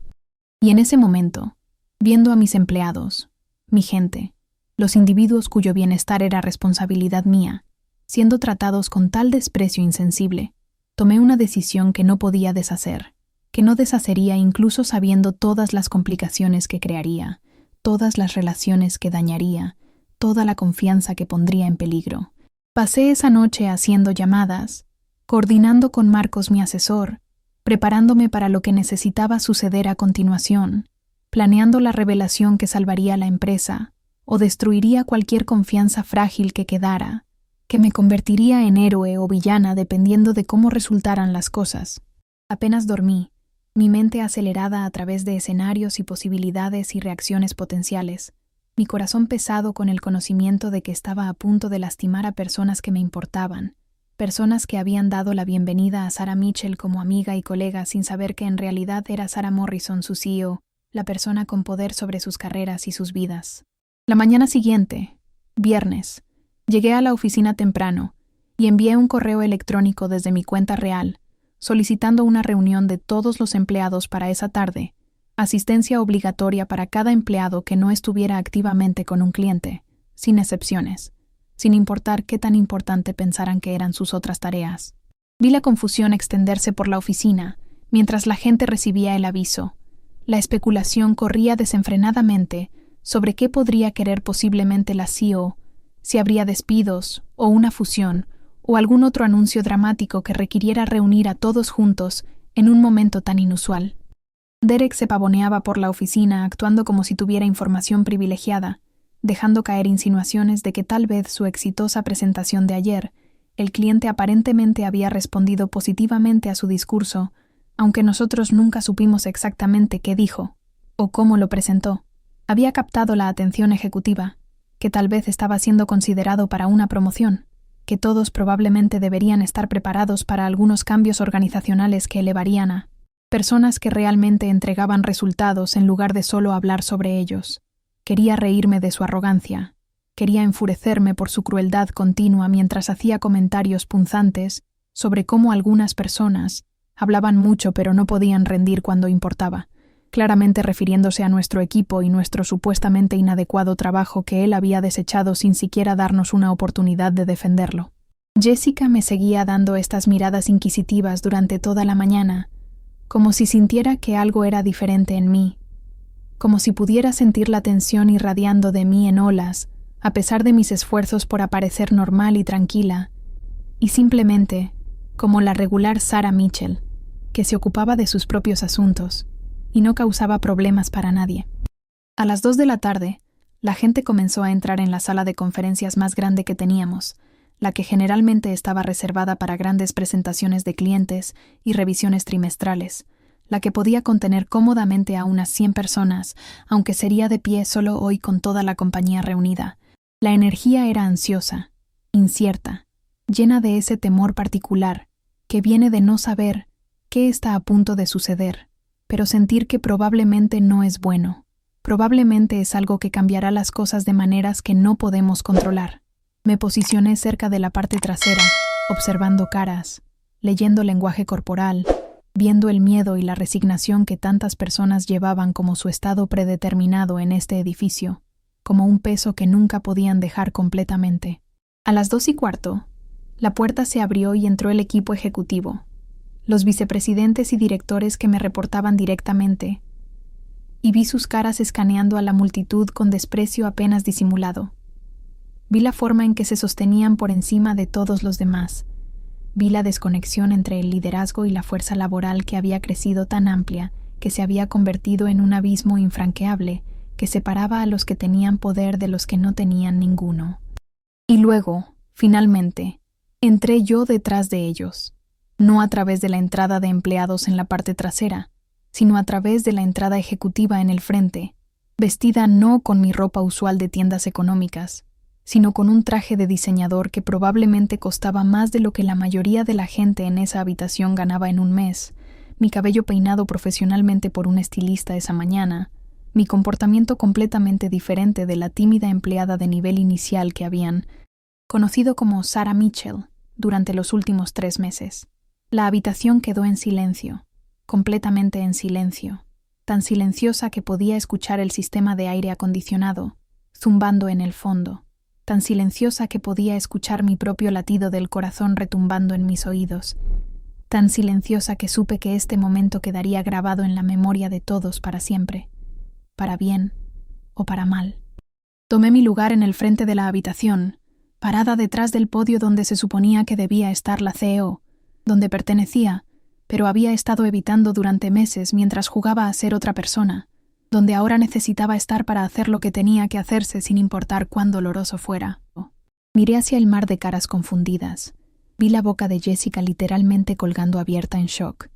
Y en ese momento, viendo a mis empleados, mi gente, los individuos cuyo bienestar era responsabilidad mía, siendo tratados con tal desprecio insensible, tomé una decisión que no podía deshacer, que no deshacería incluso sabiendo todas las complicaciones que crearía, todas las relaciones que dañaría, toda la confianza que pondría en peligro. Pasé esa noche haciendo llamadas, coordinando con Marcos mi asesor, preparándome para lo que necesitaba suceder a continuación, planeando la revelación que salvaría a la empresa o destruiría cualquier confianza frágil que quedara, que me convertiría en héroe o villana dependiendo de cómo resultaran las cosas. Apenas dormí, mi mente acelerada a través de escenarios y posibilidades y reacciones potenciales, mi corazón pesado con el conocimiento de que estaba a punto de lastimar a personas que me importaban, personas que habían dado la bienvenida a Sarah Mitchell como amiga y colega sin saber que en realidad era Sarah Morrison su CEO, la persona con poder sobre sus carreras y sus vidas. La mañana siguiente, viernes, llegué a la oficina temprano y envié un correo electrónico desde mi cuenta real, solicitando una reunión de todos los empleados para esa tarde, asistencia obligatoria para cada empleado que no estuviera activamente con un cliente, sin excepciones, sin importar qué tan importante pensaran que eran sus otras tareas. Vi la confusión extenderse por la oficina mientras la gente recibía el aviso. La especulación corría desenfrenadamente sobre qué podría querer posiblemente la CEO, si habría despidos o una fusión o algún otro anuncio dramático que requiriera reunir a todos juntos en un momento tan inusual. Derek se pavoneaba por la oficina actuando como si tuviera información privilegiada, dejando caer insinuaciones de que tal vez su exitosa presentación de ayer, el cliente aparentemente había respondido positivamente a su discurso, aunque nosotros nunca supimos exactamente qué dijo o cómo lo presentó. Había captado la atención ejecutiva, que tal vez estaba siendo considerado para una promoción, que todos probablemente deberían estar preparados para algunos cambios organizacionales que elevarían a personas que realmente entregaban resultados en lugar de solo hablar sobre ellos. Quería reírme de su arrogancia, quería enfurecerme por su crueldad continua mientras hacía comentarios punzantes sobre cómo algunas personas hablaban mucho pero no podían rendir cuando importaba, claramente refiriéndose a nuestro equipo y nuestro supuestamente inadecuado trabajo que él había desechado sin siquiera darnos una oportunidad de defenderlo. Jessica me seguía dando estas miradas inquisitivas durante toda la mañana, como si sintiera que algo era diferente en mí, como si pudiera sentir la tensión irradiando de mí en olas, a pesar de mis esfuerzos por aparecer normal y tranquila, y simplemente como la regular Sarah Mitchell, que se ocupaba de sus propios asuntos y no causaba problemas para nadie. A las 2 de la tarde, la gente comenzó a entrar en la sala de conferencias más grande que teníamos, la que generalmente estaba reservada para grandes presentaciones de clientes y revisiones trimestrales, la que podía contener cómodamente a unas 100 personas, aunque sería de pie solo hoy con toda la compañía reunida. La energía era ansiosa, incierta, llena de ese temor particular que viene de no saber qué está a punto de suceder, pero sentir que probablemente no es bueno. Probablemente es algo que cambiará las cosas de maneras que no podemos controlar. Me posicioné cerca de la parte trasera, observando caras, leyendo lenguaje corporal, viendo el miedo y la resignación que tantas personas llevaban como su estado predeterminado en este edificio, como un peso que nunca podían dejar completamente. A las 2:15, la puerta se abrió y entró el equipo ejecutivo, los vicepresidentes y directores que me reportaban directamente, y vi sus caras escaneando a la multitud con desprecio apenas disimulado. Vi la forma en que se sostenían por encima de todos los demás. Vi la desconexión entre el liderazgo y la fuerza laboral que había crecido tan amplia que se había convertido en un abismo infranqueable que separaba a los que tenían poder de los que no tenían ninguno. Y luego, finalmente, entré yo detrás de ellos, no a través de la entrada de empleados en la parte trasera, sino a través de la entrada ejecutiva en el frente, vestida no con mi ropa usual de tiendas económicas, sino con un traje de diseñador que probablemente costaba más de lo que la mayoría de la gente en esa habitación ganaba en un mes, mi cabello peinado profesionalmente por un estilista esa mañana, mi comportamiento completamente diferente de la tímida empleada de nivel inicial que habían conocido como Sarah Mitchell durante los últimos 3 meses. La habitación quedó en silencio, completamente en silencio, tan silenciosa que podía escuchar el sistema de aire acondicionado, zumbando en el fondo, tan silenciosa que podía escuchar mi propio latido del corazón retumbando en mis oídos, tan silenciosa que supe que este momento quedaría grabado en la memoria de todos para siempre, para bien o para mal. Tomé mi lugar en el frente de la habitación, parada detrás del podio donde se suponía que debía estar la CEO, donde pertenecía, pero había estado evitando durante meses mientras jugaba a ser otra persona, donde ahora necesitaba estar para hacer lo que tenía que hacerse sin importar cuán doloroso fuera. Miré hacia el mar de caras confundidas. Vi la boca de Jessica literalmente colgando abierta en shock.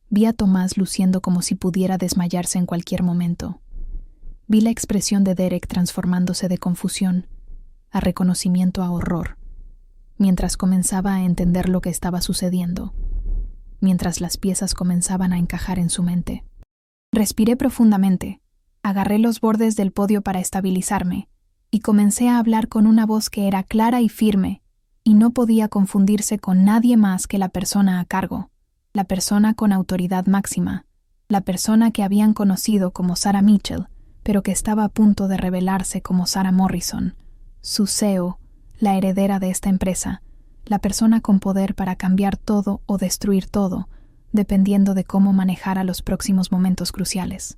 Vi a Tomás luciendo como si pudiera desmayarse en cualquier momento. Vi la expresión de Derek transformándose de confusión a reconocimiento a horror, mientras comenzaba a entender lo que estaba sucediendo, mientras las piezas comenzaban a encajar en su mente. Respiré profundamente, agarré los bordes del podio para estabilizarme y comencé a hablar con una voz que era clara y firme y no podía confundirse con nadie más que la persona a cargo, la persona con autoridad máxima, la persona que habían conocido como Sarah Mitchell, pero que estaba a punto de revelarse como Sarah Morrison, su CEO, la heredera de esta empresa, la persona con poder para cambiar todo o destruir todo, dependiendo de cómo manejara los próximos momentos cruciales.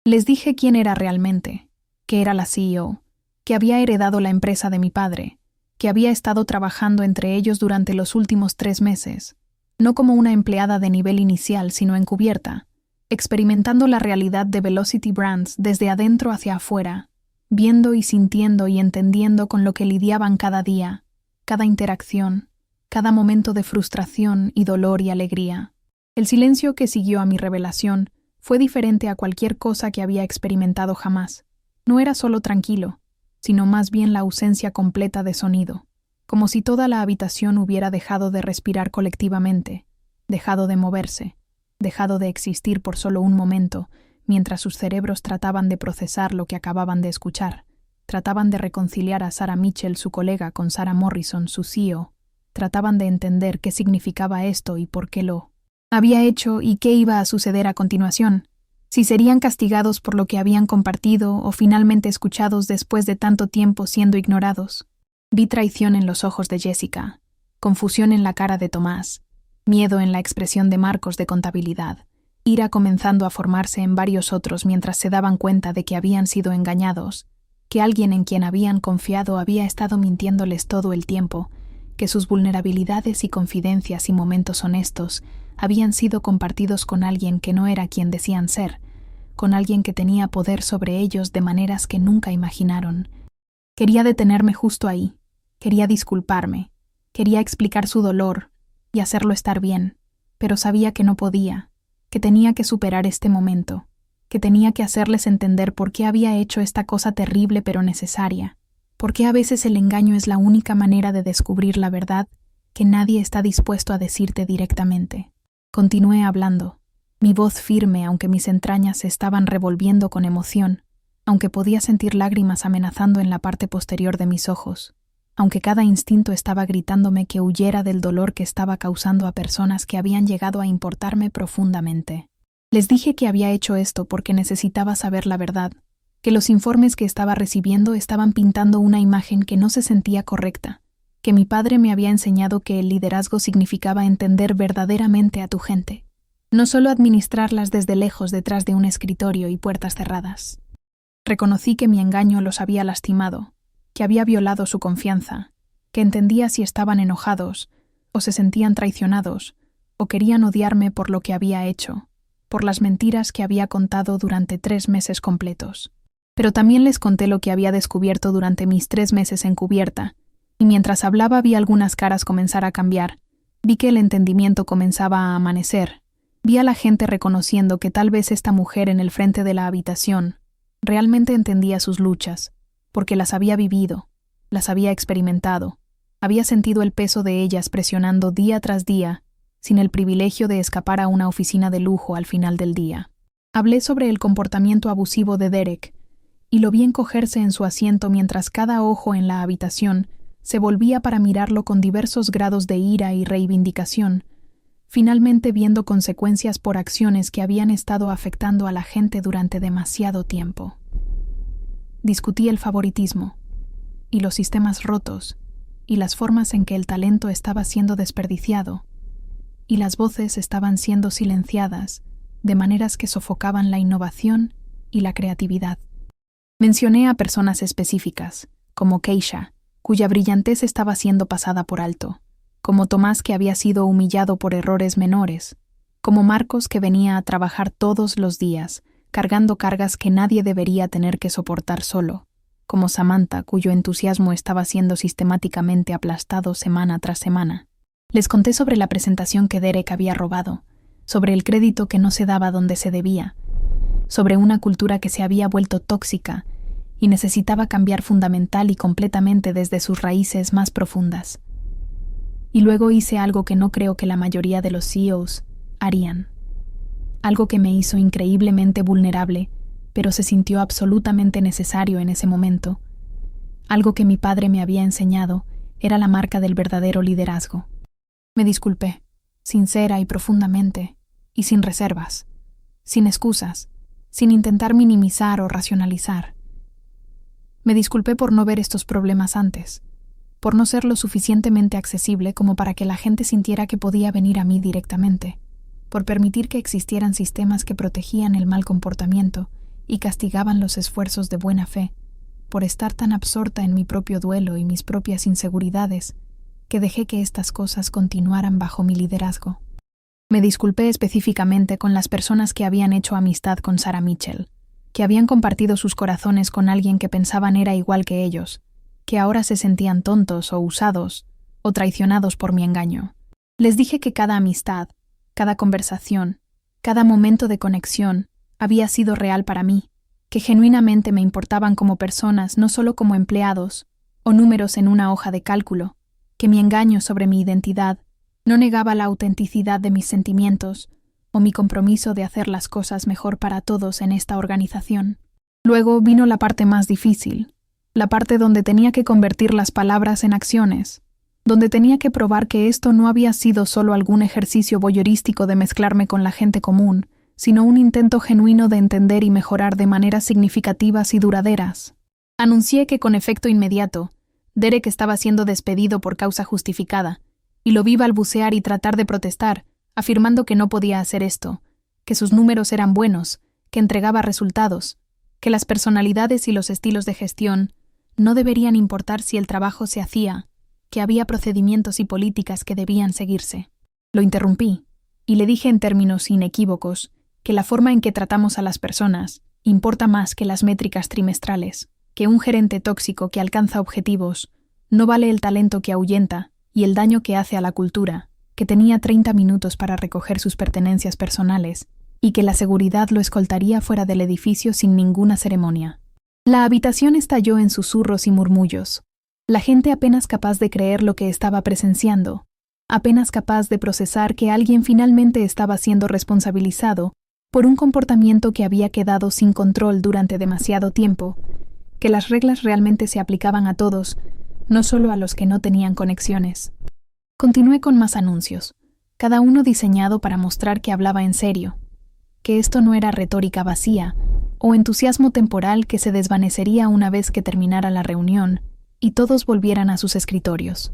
Les dije quién era realmente, que era la CEO, que había heredado la empresa de mi padre, que había estado trabajando entre ellos durante los últimos 3 meses, no como una empleada de nivel inicial, sino encubierta, experimentando la realidad de Velocity Brands desde adentro hacia afuera, viendo y sintiendo y entendiendo con lo que lidiaban cada día, cada interacción, cada momento de frustración y dolor y alegría. El silencio que siguió a mi revelación fue diferente a cualquier cosa que había experimentado jamás. No era solo tranquilo, sino más bien la ausencia completa de sonido, como si toda la habitación hubiera dejado de respirar colectivamente, dejado de moverse, dejado de existir por solo un momento, mientras sus cerebros trataban de procesar lo que acababan de escuchar. Trataban de reconciliar a Sarah Mitchell, su colega, con Sarah Morrison, su CEO. Trataban de entender qué significaba esto y por qué lo había hecho y qué iba a suceder a continuación, si serían castigados por lo que habían compartido o finalmente escuchados después de tanto tiempo siendo ignorados. Vi traición en los ojos de Jessica, confusión en la cara de Tomás, miedo en la expresión de Marcos de contabilidad, ira comenzando a formarse en varios otros mientras se daban cuenta de que habían sido engañados, que alguien en quien habían confiado había estado mintiéndoles todo el tiempo, que sus vulnerabilidades y confidencias y momentos honestos habían sido compartidos con alguien que no era quien decían ser, con alguien que tenía poder sobre ellos de maneras que nunca imaginaron. Quería detenerme justo ahí, quería disculparme, quería explicar su dolor y hacerlo estar bien, pero sabía que no podía, que tenía que superar este momento, que tenía que hacerles entender por qué había hecho esta cosa terrible pero necesaria, por qué a veces el engaño es la única manera de descubrir la verdad que nadie está dispuesto a decirte directamente. Continué hablando, mi voz firme aunque mis entrañas se estaban revolviendo con emoción, aunque podía sentir lágrimas amenazando en la parte posterior de mis ojos, aunque cada instinto estaba gritándome que huyera del dolor que estaba causando a personas que habían llegado a importarme profundamente. Les dije que había hecho esto porque necesitaba saber la verdad, que los informes que estaba recibiendo estaban pintando una imagen que no se sentía correcta, que mi padre me había enseñado que el liderazgo significaba entender verdaderamente a tu gente, no solo administrarlas desde lejos detrás de un escritorio y puertas cerradas. Reconocí que mi engaño los había lastimado, que había violado su confianza, que entendía si estaban enojados, o se sentían traicionados, o querían odiarme por lo que había hecho, por las mentiras que había contado durante 3 meses completos. Pero también les conté lo que había descubierto durante mis 3 meses encubierta, y mientras hablaba vi algunas caras comenzar a cambiar, vi que el entendimiento comenzaba a amanecer, vi a la gente reconociendo que tal vez esta mujer en el frente de la habitación realmente entendía sus luchas, porque las había vivido, las había experimentado, había sentido el peso de ellas presionando día tras día, sin el privilegio de escapar a una oficina de lujo al final del día. Hablé sobre el comportamiento abusivo de Derek, y lo vi encogerse en su asiento mientras cada ojo en la habitación se volvía para mirarlo con diversos grados de ira y reivindicación, finalmente viendo consecuencias por acciones que habían estado afectando a la gente durante demasiado tiempo. Discutí el favoritismo, y los sistemas rotos, y las formas en que el talento estaba siendo desperdiciado, y las voces estaban siendo silenciadas de maneras que sofocaban la innovación y la creatividad. Mencioné a personas específicas, como Keisha, cuya brillantez estaba siendo pasada por alto, como Tomás, que había sido humillado por errores menores, como Marcos, que venía a trabajar todos los días, cargando cargas que nadie debería tener que soportar solo, como Samantha, cuyo entusiasmo estaba siendo sistemáticamente aplastado semana tras semana. Les conté sobre la presentación que Derek había robado, sobre el crédito que no se daba donde se debía, sobre una cultura que se había vuelto tóxica y necesitaba cambiar fundamental y completamente desde sus raíces más profundas. Y luego hice algo que no creo que la mayoría de los CEOs harían. Algo que me hizo increíblemente vulnerable, pero se sintió absolutamente necesario en ese momento. Algo que mi padre me había enseñado era la marca del verdadero liderazgo. Me disculpé, sincera y profundamente, y sin reservas, sin excusas, sin intentar minimizar o racionalizar. Me disculpé por no ver estos problemas antes, por no ser lo suficientemente accesible como para que la gente sintiera que podía venir a mí directamente, por permitir que existieran sistemas que protegían el mal comportamiento y castigaban los esfuerzos de buena fe, por estar tan absorta en mi propio duelo y mis propias inseguridades, que dejé que estas cosas continuaran bajo mi liderazgo. Me disculpé específicamente con las personas que habían hecho amistad con Sarah Mitchell, que habían compartido sus corazones con alguien que pensaban era igual que ellos, que ahora se sentían tontos o usados o traicionados por mi engaño. Les dije que cada amistad, cada conversación, cada momento de conexión había sido real para mí, que genuinamente me importaban como personas, no solo como empleados o números en una hoja de cálculo, que mi engaño sobre mi identidad no negaba la autenticidad de mis sentimientos o mi compromiso de hacer las cosas mejor para todos en esta organización. Luego vino la parte más difícil, la parte donde tenía que convertir las palabras en acciones, donde tenía que probar que esto no había sido solo algún ejercicio voyeurístico de mezclarme con la gente común, sino un intento genuino de entender y mejorar de maneras significativas y duraderas. Anuncié que con efecto inmediato, Derek estaba siendo despedido por causa justificada, y lo vi balbucear y tratar de protestar, afirmando que no podía hacer esto, que sus números eran buenos, que entregaba resultados, que las personalidades y los estilos de gestión no deberían importar si el trabajo se hacía, que había procedimientos y políticas que debían seguirse. Lo interrumpí, y le dije en términos inequívocos que la forma en que tratamos a las personas importa más que las métricas trimestrales, que un gerente tóxico que alcanza objetivos no vale el talento que ahuyenta y el daño que hace a la cultura, que tenía 30 minutos para recoger sus pertenencias personales y que la seguridad lo escoltaría fuera del edificio sin ninguna ceremonia. La habitación estalló en susurros y murmullos. La gente apenas capaz de creer lo que estaba presenciando, apenas capaz de procesar que alguien finalmente estaba siendo responsabilizado por un comportamiento que había quedado sin control durante demasiado tiempo, que las reglas realmente se aplicaban a todos, no solo a los que no tenían conexiones. Continué con más anuncios, cada uno diseñado para mostrar que hablaba en serio, que esto no era retórica vacía o entusiasmo temporal que se desvanecería una vez que terminara la reunión y todos volvieran a sus escritorios.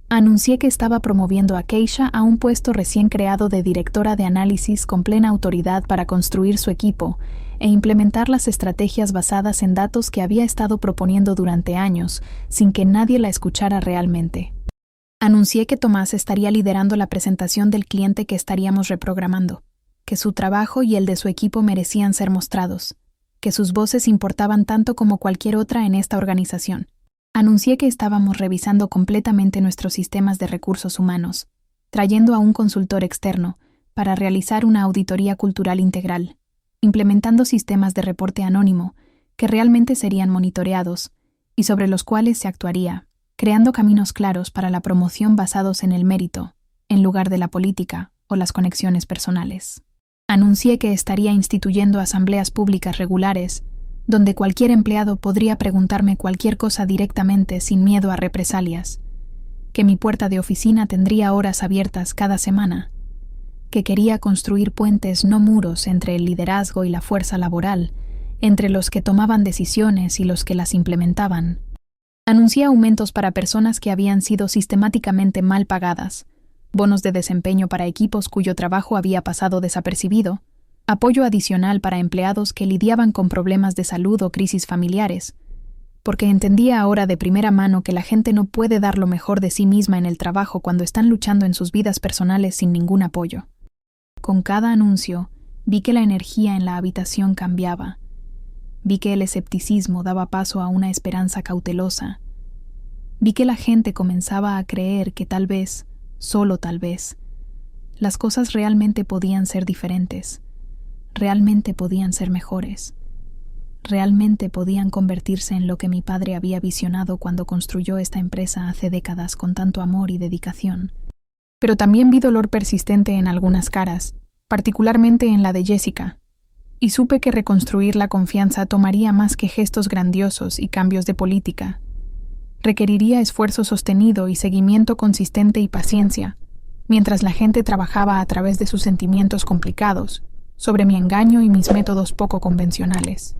Anuncié que estaba promoviendo a Keisha a un puesto recién creado de directora de análisis con plena autoridad para construir su equipo e implementar las estrategias basadas en datos que había estado proponiendo durante años, sin que nadie la escuchara realmente. Anuncié que Tomás estaría liderando la presentación del cliente que estaríamos reprogramando, que su trabajo y el de su equipo merecían ser mostrados, que sus voces importaban tanto como cualquier otra en esta organización. Anuncié que estábamos revisando completamente nuestros sistemas de recursos humanos, trayendo a un consultor externo para realizar una auditoría cultural integral, implementando sistemas de reporte anónimo que realmente serían monitoreados y sobre los cuales se actuaría, creando caminos claros para la promoción basados en el mérito, en lugar de la política o las conexiones personales. Anuncié que estaría instituyendo asambleas públicas regulares, donde cualquier empleado podría preguntarme cualquier cosa directamente sin miedo a represalias, que mi puerta de oficina tendría horas abiertas cada semana, que quería construir puentes, no muros, entre el liderazgo y la fuerza laboral, entre los que tomaban decisiones y los que las implementaban. Anuncié aumentos para personas que habían sido sistemáticamente mal pagadas, bonos de desempeño para equipos cuyo trabajo había pasado desapercibido, apoyo adicional para empleados que lidiaban con problemas de salud o crisis familiares, porque entendía ahora de primera mano que la gente no puede dar lo mejor de sí misma en el trabajo cuando están luchando en sus vidas personales sin ningún apoyo. Con cada anuncio, Vi que la energía en la habitación cambiaba. Vi que el escepticismo daba paso a una esperanza cautelosa. Vi que la gente comenzaba a creer que tal vez, solo tal vez, las cosas realmente podían ser diferentes, realmente podían ser mejores, realmente podían convertirse en lo que mi padre había visionado cuando construyó esta empresa hace décadas con tanto amor y dedicación. Pero también vi dolor persistente en algunas caras, particularmente en la de Jessica, y supe que reconstruir la confianza tomaría más que gestos grandiosos y cambios de política. Requeriría esfuerzo sostenido y seguimiento consistente y paciencia, mientras la gente trabajaba a través de sus sentimientos complicados, sobre mi engaño y mis métodos poco convencionales.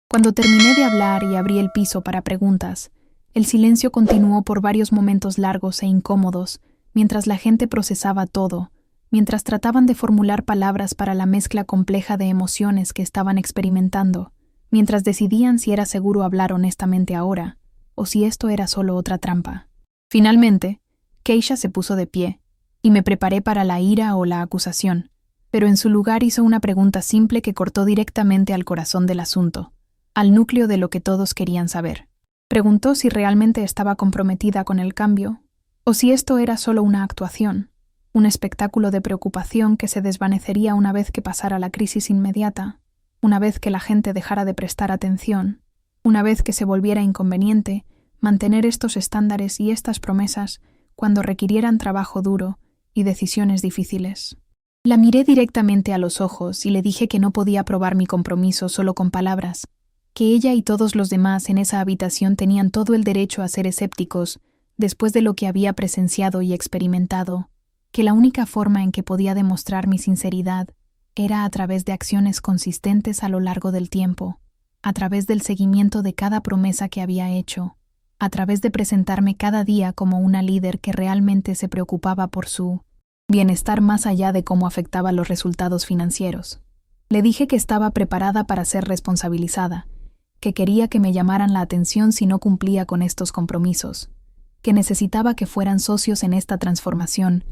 Cuando terminé de hablar y abrí el piso para preguntas, el silencio continuó por varios momentos largos e incómodos, mientras la gente procesaba todo, mientras trataban de formular palabras para la mezcla compleja de emociones que estaban experimentando, mientras decidían si era seguro hablar honestamente ahora, o si esto era solo otra trampa. Finalmente, Keisha se puso de pie, y me preparé para la ira o la acusación, pero en su lugar hizo una pregunta simple que cortó directamente al corazón del asunto, al núcleo de lo que todos querían saber. Preguntó si realmente estaba comprometida con el cambio, o si esto era solo una actuación, un espectáculo de preocupación que se desvanecería una vez que pasara la crisis inmediata, una vez que la gente dejara de prestar atención, una vez que se volviera inconveniente mantener estos estándares y estas promesas cuando requirieran trabajo duro y decisiones difíciles. La miré directamente a los ojos y le dije que no podía probar mi compromiso solo con palabras, que ella y todos los demás en esa habitación tenían todo el derecho a ser escépticos después de lo que había presenciado y experimentado, que la única forma en que podía demostrar mi sinceridad era a través de acciones consistentes a lo largo del tiempo, a través del seguimiento de cada promesa que había hecho, a través de presentarme cada día como una líder que realmente se preocupaba por su bienestar más allá de cómo afectaba los resultados financieros. Le dije que estaba preparada para ser responsabilizada, que quería que me llamaran la atención si no cumplía con estos compromisos, que necesitaba que fueran socios en esta transformación,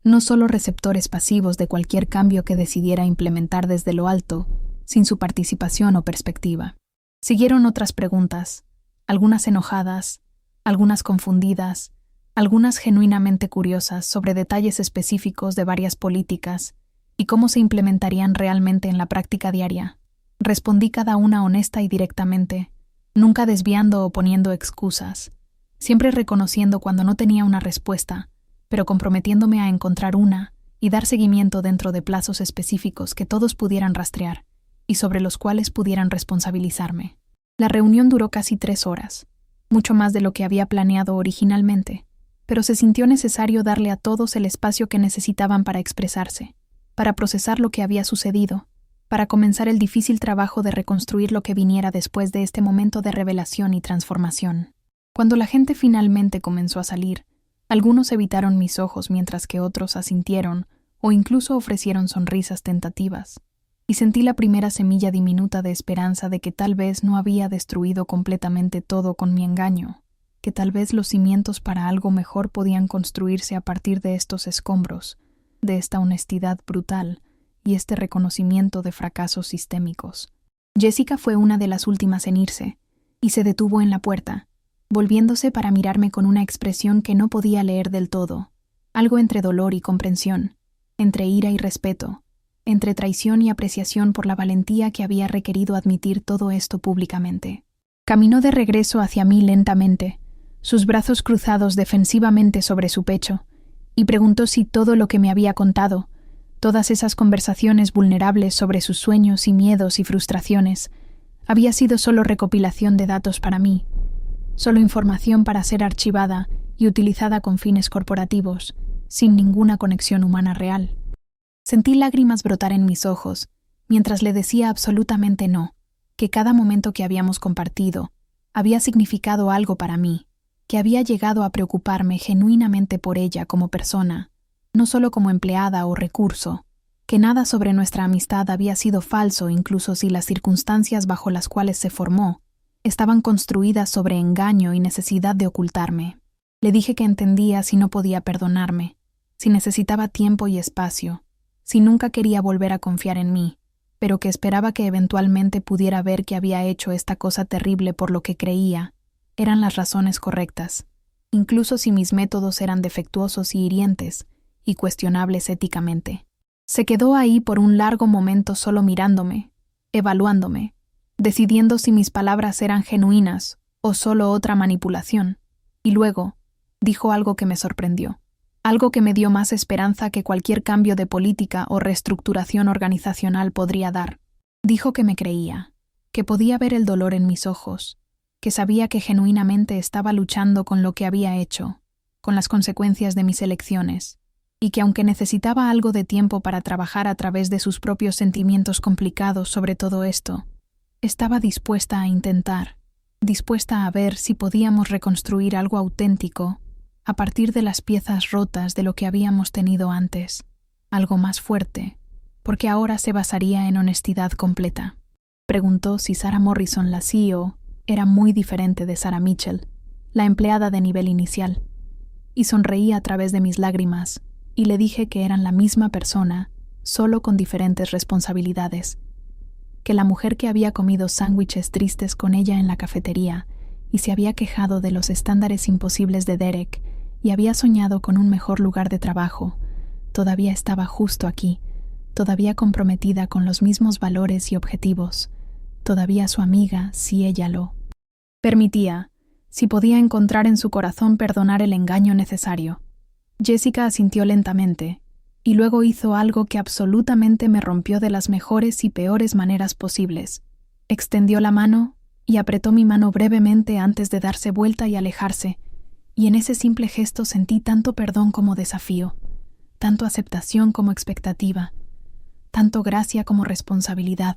no solo receptores pasivos de cualquier cambio que decidiera implementar desde lo alto, sin su participación o perspectiva. Siguieron otras preguntas, algunas enojadas, algunas confundidas, algunas genuinamente curiosas sobre detalles específicos de varias políticas y cómo se implementarían realmente en la práctica diaria. Respondí cada una honesta y directamente, nunca desviando o poniendo excusas, siempre reconociendo cuando no tenía una respuesta, pero comprometiéndome a encontrar una y dar seguimiento dentro de plazos específicos que todos pudieran rastrear y sobre los cuales pudieran responsabilizarme. La reunión duró casi 3 horas, mucho más de lo que había planeado originalmente, pero se sintió necesario darle a todos el espacio que necesitaban para expresarse, para procesar lo que había sucedido, para comenzar el difícil trabajo de reconstruir lo que viniera después de este momento de revelación y transformación. Cuando la gente finalmente comenzó a salir, algunos evitaron mis ojos mientras que otros asintieron o incluso ofrecieron sonrisas tentativas, y sentí la primera semilla diminuta de esperanza de que tal vez no había destruido completamente todo con mi engaño, que tal vez los cimientos para algo mejor podían construirse a partir de estos escombros, de esta honestidad brutal y este reconocimiento de fracasos sistémicos. Jessica fue una de las últimas en irse, y se detuvo en la puerta, volviéndose para mirarme con una expresión que no podía leer del todo, algo entre dolor y comprensión, entre ira y respeto, entre traición y apreciación por la valentía que había requerido admitir todo esto públicamente. Caminó de regreso hacia mí lentamente, sus brazos cruzados defensivamente sobre su pecho, y preguntó si todo lo que me había contado, todas esas conversaciones vulnerables sobre sus sueños y miedos y frustraciones, había sido solo recopilación de datos para mí, solo información para ser archivada y utilizada con fines corporativos, sin ninguna conexión humana real. Sentí lágrimas brotar en mis ojos, mientras le decía absolutamente no, que cada momento que habíamos compartido había significado algo para mí, que había llegado a preocuparme genuinamente por ella como persona, no solo como empleada o recurso, que nada sobre nuestra amistad había sido falso incluso si las circunstancias bajo las cuales se formó estaban construidas sobre engaño y necesidad de ocultarme. Le dije que entendía si no podía perdonarme, si necesitaba tiempo y espacio, si nunca quería volver a confiar en mí, pero que esperaba que eventualmente pudiera ver que había hecho esta cosa terrible por lo que creía eran las razones correctas, incluso si mis métodos eran defectuosos y hirientes y cuestionables éticamente. Se quedó ahí por un largo momento solo mirándome, evaluándome, decidiendo si mis palabras eran genuinas o solo otra manipulación, y luego dijo algo que me sorprendió, algo que me dio más esperanza que cualquier cambio de política o reestructuración organizacional podría dar. Dijo que me creía, que podía ver el dolor en mis ojos, que sabía que genuinamente estaba luchando con lo que había hecho, con las consecuencias de mis elecciones, y que aunque necesitaba algo de tiempo para trabajar a través de sus propios sentimientos complicados sobre todo esto, estaba dispuesta a intentar, dispuesta a ver si podíamos reconstruir algo auténtico a partir de las piezas rotas de lo que habíamos tenido antes, algo más fuerte, porque ahora se basaría en honestidad completa. Preguntó si Sarah Morrison, la CEO, era muy diferente de Sarah Mitchell, la empleada de nivel inicial, y sonreí a través de mis lágrimas, y le dije que eran la misma persona, solo con diferentes responsabilidades, que la mujer que había comido sándwiches tristes con ella en la cafetería y se había quejado de los estándares imposibles de Derek y había soñado con un mejor lugar de trabajo, todavía estaba justo aquí, todavía comprometida con los mismos valores y objetivos, todavía su amiga si ella lo permitía, si podía encontrar en su corazón perdonar el engaño necesario. Jessica asintió lentamente, y luego hizo algo que absolutamente me rompió de las mejores y peores maneras posibles. Extendió la mano y apretó mi mano brevemente antes de darse vuelta y alejarse, y en ese simple gesto sentí tanto perdón como desafío, tanto aceptación como expectativa, tanto gracia como responsabilidad,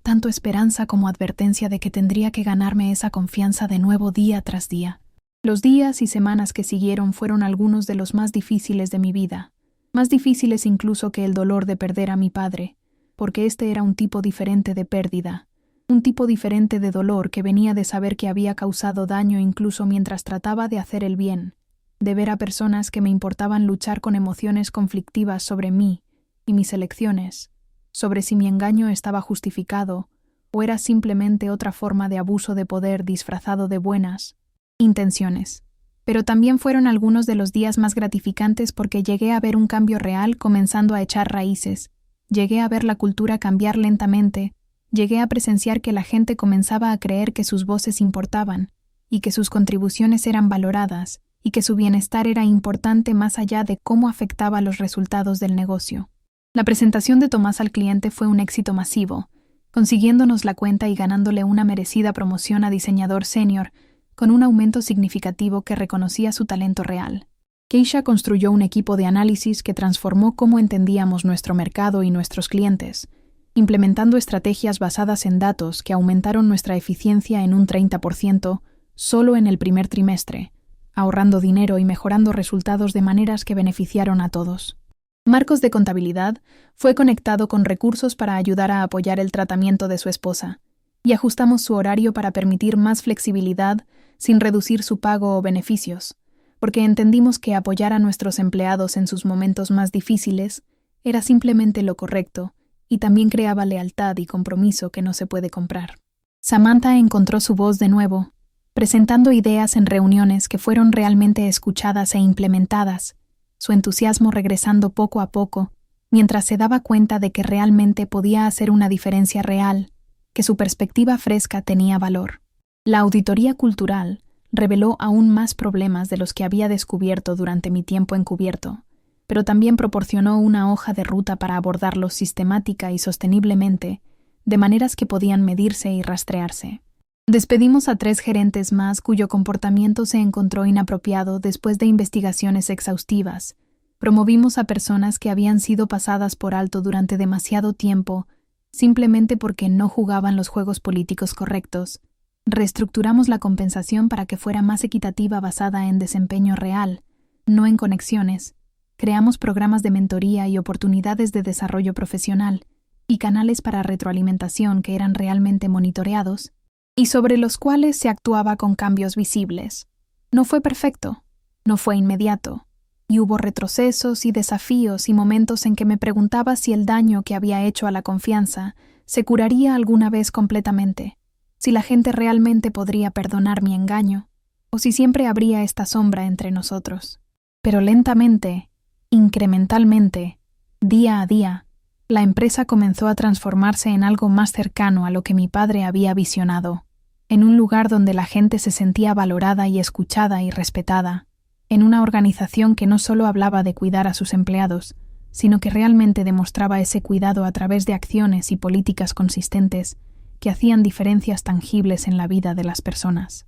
tanto esperanza como advertencia de que tendría que ganarme esa confianza de nuevo día tras día. Los días y semanas que siguieron fueron algunos de los más difíciles de mi vida, más difíciles incluso que el dolor de perder a mi padre, porque este era un tipo diferente de pérdida, un tipo diferente de dolor que venía de saber que había causado daño incluso mientras trataba de hacer el bien, de ver a personas que me importaban luchar con emociones conflictivas sobre mí y mis elecciones, sobre si mi engaño estaba justificado o era simplemente otra forma de abuso de poder disfrazado de buenas intenciones. Pero también fueron algunos de los días más gratificantes porque llegué a ver un cambio real comenzando a echar raíces, llegué a ver la cultura cambiar lentamente, llegué a presenciar que la gente comenzaba a creer que sus voces importaban, y que sus contribuciones eran valoradas, y que su bienestar era importante más allá de cómo afectaba los resultados del negocio. La presentación de Tomás al cliente fue un éxito masivo, consiguiéndonos la cuenta y ganándole una merecida promoción a diseñador senior, con un aumento significativo que reconocía su talento real. Keisha construyó un equipo de análisis que transformó cómo entendíamos nuestro mercado y nuestros clientes, implementando estrategias basadas en datos que aumentaron nuestra eficiencia en un 30% solo en el primer trimestre, ahorrando dinero y mejorando resultados de maneras que beneficiaron a todos. Marcos de Contabilidad fue conectado con recursos para ayudar a apoyar el tratamiento de su esposa, y ajustamos su horario para permitir más flexibilidad sin reducir su pago o beneficios, porque entendimos que apoyar a nuestros empleados en sus momentos más difíciles era simplemente lo correcto y también creaba lealtad y compromiso que no se puede comprar. Samantha encontró su voz de nuevo, presentando ideas en reuniones que fueron realmente escuchadas e implementadas, su entusiasmo regresando poco a poco, mientras se daba cuenta de que realmente podía hacer una diferencia real, que su perspectiva fresca tenía valor. La auditoría cultural reveló aún más problemas de los que había descubierto durante mi tiempo encubierto, pero también proporcionó una hoja de ruta para abordarlos sistemática y sosteniblemente, de maneras que podían medirse y rastrearse. Despedimos a 3 gerentes más cuyo comportamiento se encontró inapropiado después de investigaciones exhaustivas. Promovimos a personas que habían sido pasadas por alto durante demasiado tiempo, simplemente porque no jugaban los juegos políticos correctos. Reestructuramos la compensación para que fuera más equitativa basada en desempeño real, no en conexiones. Creamos programas de mentoría y oportunidades de desarrollo profesional, y canales para retroalimentación que eran realmente monitoreados, y sobre los cuales se actuaba con cambios visibles. No fue perfecto, no fue inmediato, y hubo retrocesos y desafíos y momentos en que me preguntaba si el daño que había hecho a la confianza se curaría alguna vez completamente, si la gente realmente podría perdonar mi engaño, o si siempre habría esta sombra entre nosotros. Pero lentamente, incrementalmente, día a día, la empresa comenzó a transformarse en algo más cercano a lo que mi padre había visionado, en un lugar donde la gente se sentía valorada y escuchada y respetada, en una organización que no solo hablaba de cuidar a sus empleados, sino que realmente demostraba ese cuidado a través de acciones y políticas consistentes que hacían diferencias tangibles en la vida de las personas.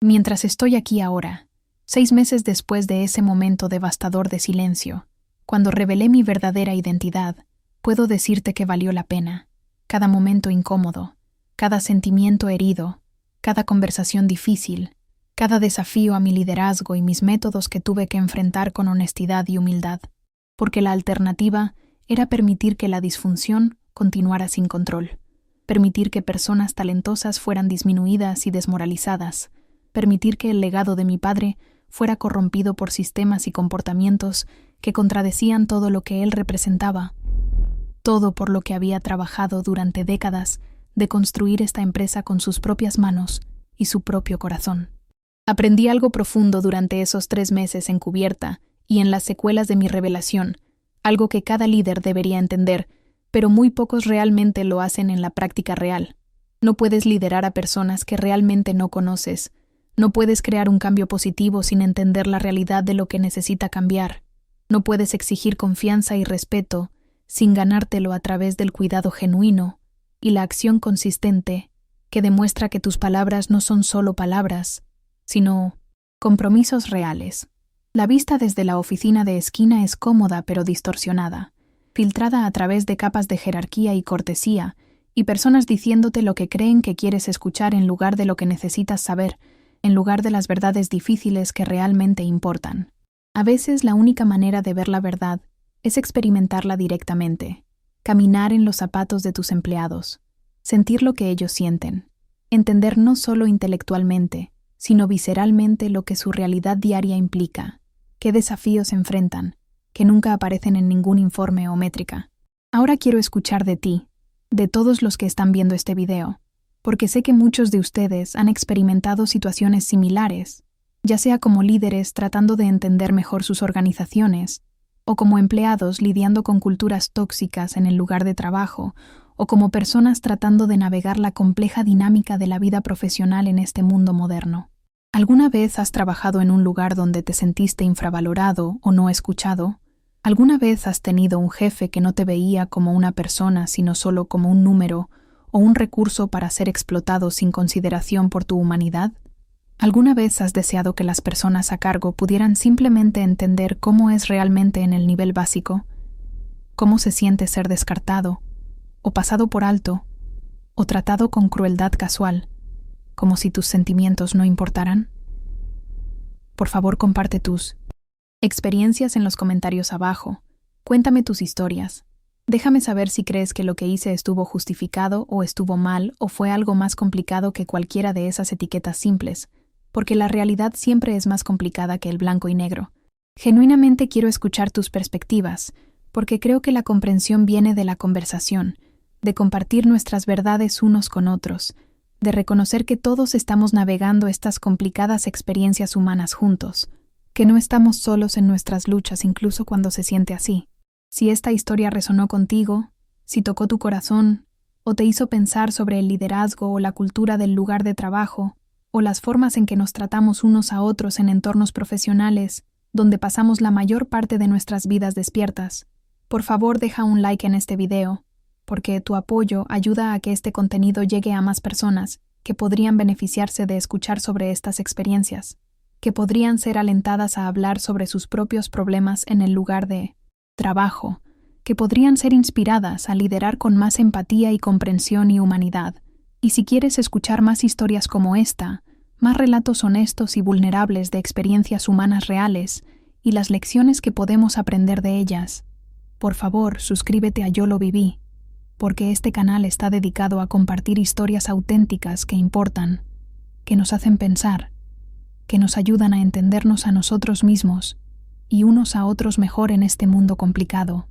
Mientras estoy aquí ahora, 6 meses después de ese momento devastador de silencio, cuando revelé mi verdadera identidad, puedo decirte que valió la pena. Cada momento incómodo, cada sentimiento herido, cada conversación difícil, cada desafío a mi liderazgo y mis métodos que tuve que enfrentar con honestidad y humildad, porque la alternativa era permitir que la disfunción continuara sin control, permitir que personas talentosas fueran disminuidas y desmoralizadas, permitir que el legado de mi padre fuera corrompido por sistemas y comportamientos que contradecían todo lo que él representaba, todo por lo que había trabajado durante décadas de construir esta empresa con sus propias manos y su propio corazón. Aprendí algo profundo durante esos 3 meses encubierta y en las secuelas de mi revelación, algo que cada líder debería entender, pero muy pocos realmente lo hacen en la práctica real. No puedes liderar a personas que realmente no conoces. No puedes crear un cambio positivo sin entender la realidad de lo que necesita cambiar. No puedes exigir confianza y respeto sin ganártelo a través del cuidado genuino y la acción consistente que demuestra que tus palabras no son solo palabras, sino compromisos reales. La vista desde la oficina de esquina es cómoda pero distorsionada, filtrada a través de capas de jerarquía y cortesía, y personas diciéndote lo que creen que quieres escuchar en lugar de lo que necesitas saber, en lugar de las verdades difíciles que realmente importan. A veces la única manera de ver la verdad es experimentarla directamente, caminar en los zapatos de tus empleados, sentir lo que ellos sienten, entender no solo intelectualmente, sino visceralmente lo que su realidad diaria implica, qué desafíos enfrentan, que nunca aparecen en ningún informe o métrica. Ahora quiero escuchar de ti, de todos los que están viendo este video, porque sé que muchos de ustedes han experimentado situaciones similares, ya sea como líderes tratando de entender mejor sus organizaciones, o como empleados lidiando con culturas tóxicas en el lugar de trabajo, o como personas tratando de navegar la compleja dinámica de la vida profesional en este mundo moderno. ¿Alguna vez has trabajado en un lugar donde te sentiste infravalorado o no escuchado? ¿Alguna vez has tenido un jefe que no te veía como una persona, sino solo como un número o un recurso para ser explotado sin consideración por tu humanidad? ¿Alguna vez has deseado que las personas a cargo pudieran simplemente entender cómo es realmente en el nivel básico? ¿Cómo se siente ser descartado, o pasado por alto, o tratado con crueldad casual, como si tus sentimientos no importaran? Por favor, comparte tus experiencias en los comentarios abajo. Cuéntame tus historias. Déjame saber si crees que lo que hice estuvo justificado o estuvo mal o fue algo más complicado que cualquiera de esas etiquetas simples, porque la realidad siempre es más complicada que el blanco y negro. Genuinamente quiero escuchar tus perspectivas, porque creo que la comprensión viene de la conversación, de compartir nuestras verdades unos con otros, de reconocer que todos estamos navegando estas complicadas experiencias humanas juntos, que no estamos solos en nuestras luchas incluso cuando se siente así. Si esta historia resonó contigo, si tocó tu corazón, o te hizo pensar sobre el liderazgo o la cultura del lugar de trabajo, o las formas en que nos tratamos unos a otros en entornos profesionales, donde pasamos la mayor parte de nuestras vidas despiertas, por favor deja un like en este video, porque tu apoyo ayuda a que este contenido llegue a más personas que podrían beneficiarse de escuchar sobre estas experiencias, que podrían ser alentadas a hablar sobre sus propios problemas en el lugar de trabajo, que podrían ser inspiradas a liderar con más empatía y comprensión y humanidad. Y si quieres escuchar más historias como esta, más relatos honestos y vulnerables de experiencias humanas reales y las lecciones que podemos aprender de ellas, por favor, suscríbete a Yo Lo Viví, porque este canal está dedicado a compartir historias auténticas que importan, que nos hacen pensar, que nos ayudan a entendernos a nosotros mismos y unos a otros mejor en este mundo complicado.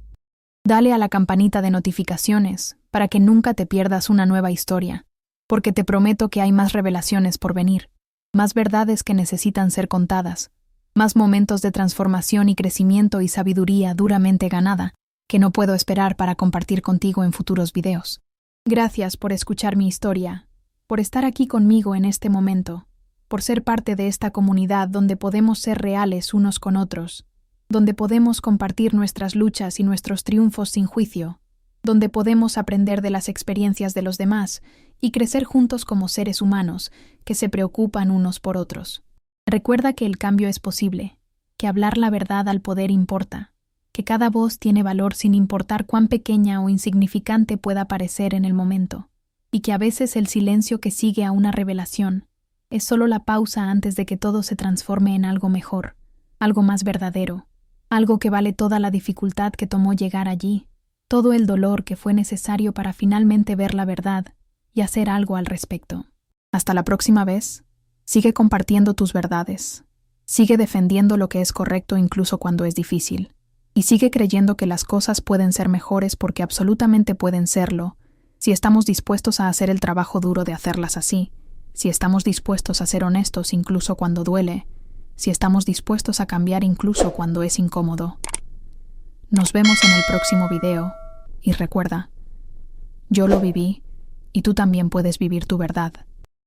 Dale a la campanita de notificaciones para que nunca te pierdas una nueva historia, porque te prometo que hay más revelaciones por venir, más verdades que necesitan ser contadas, más momentos de transformación y crecimiento y sabiduría duramente ganada que no puedo esperar para compartir contigo en futuros videos. Gracias por escuchar mi historia, por estar aquí conmigo en este momento, por ser parte de esta comunidad donde podemos ser reales unos con otros, donde podemos compartir nuestras luchas y nuestros triunfos sin juicio, donde podemos aprender de las experiencias de los demás y crecer juntos como seres humanos que se preocupan unos por otros. Recuerda que el cambio es posible, que hablar la verdad al poder importa, que cada voz tiene valor sin importar cuán pequeña o insignificante pueda parecer en el momento, y que a veces el silencio que sigue a una revelación es solo la pausa antes de que todo se transforme en algo mejor, algo más verdadero, algo que vale toda la dificultad que tomó llegar allí, todo el dolor que fue necesario para finalmente ver la verdad y hacer algo al respecto. Hasta la próxima vez, sigue compartiendo tus verdades, sigue defendiendo lo que es correcto incluso cuando es difícil, y sigue creyendo que las cosas pueden ser mejores porque absolutamente pueden serlo, si estamos dispuestos a hacer el trabajo duro de hacerlas así, si estamos dispuestos a ser honestos incluso cuando duele, si estamos dispuestos a cambiar incluso cuando es incómodo. Nos vemos en el próximo video, y recuerda, yo lo viví, y tú también puedes vivir tu verdad.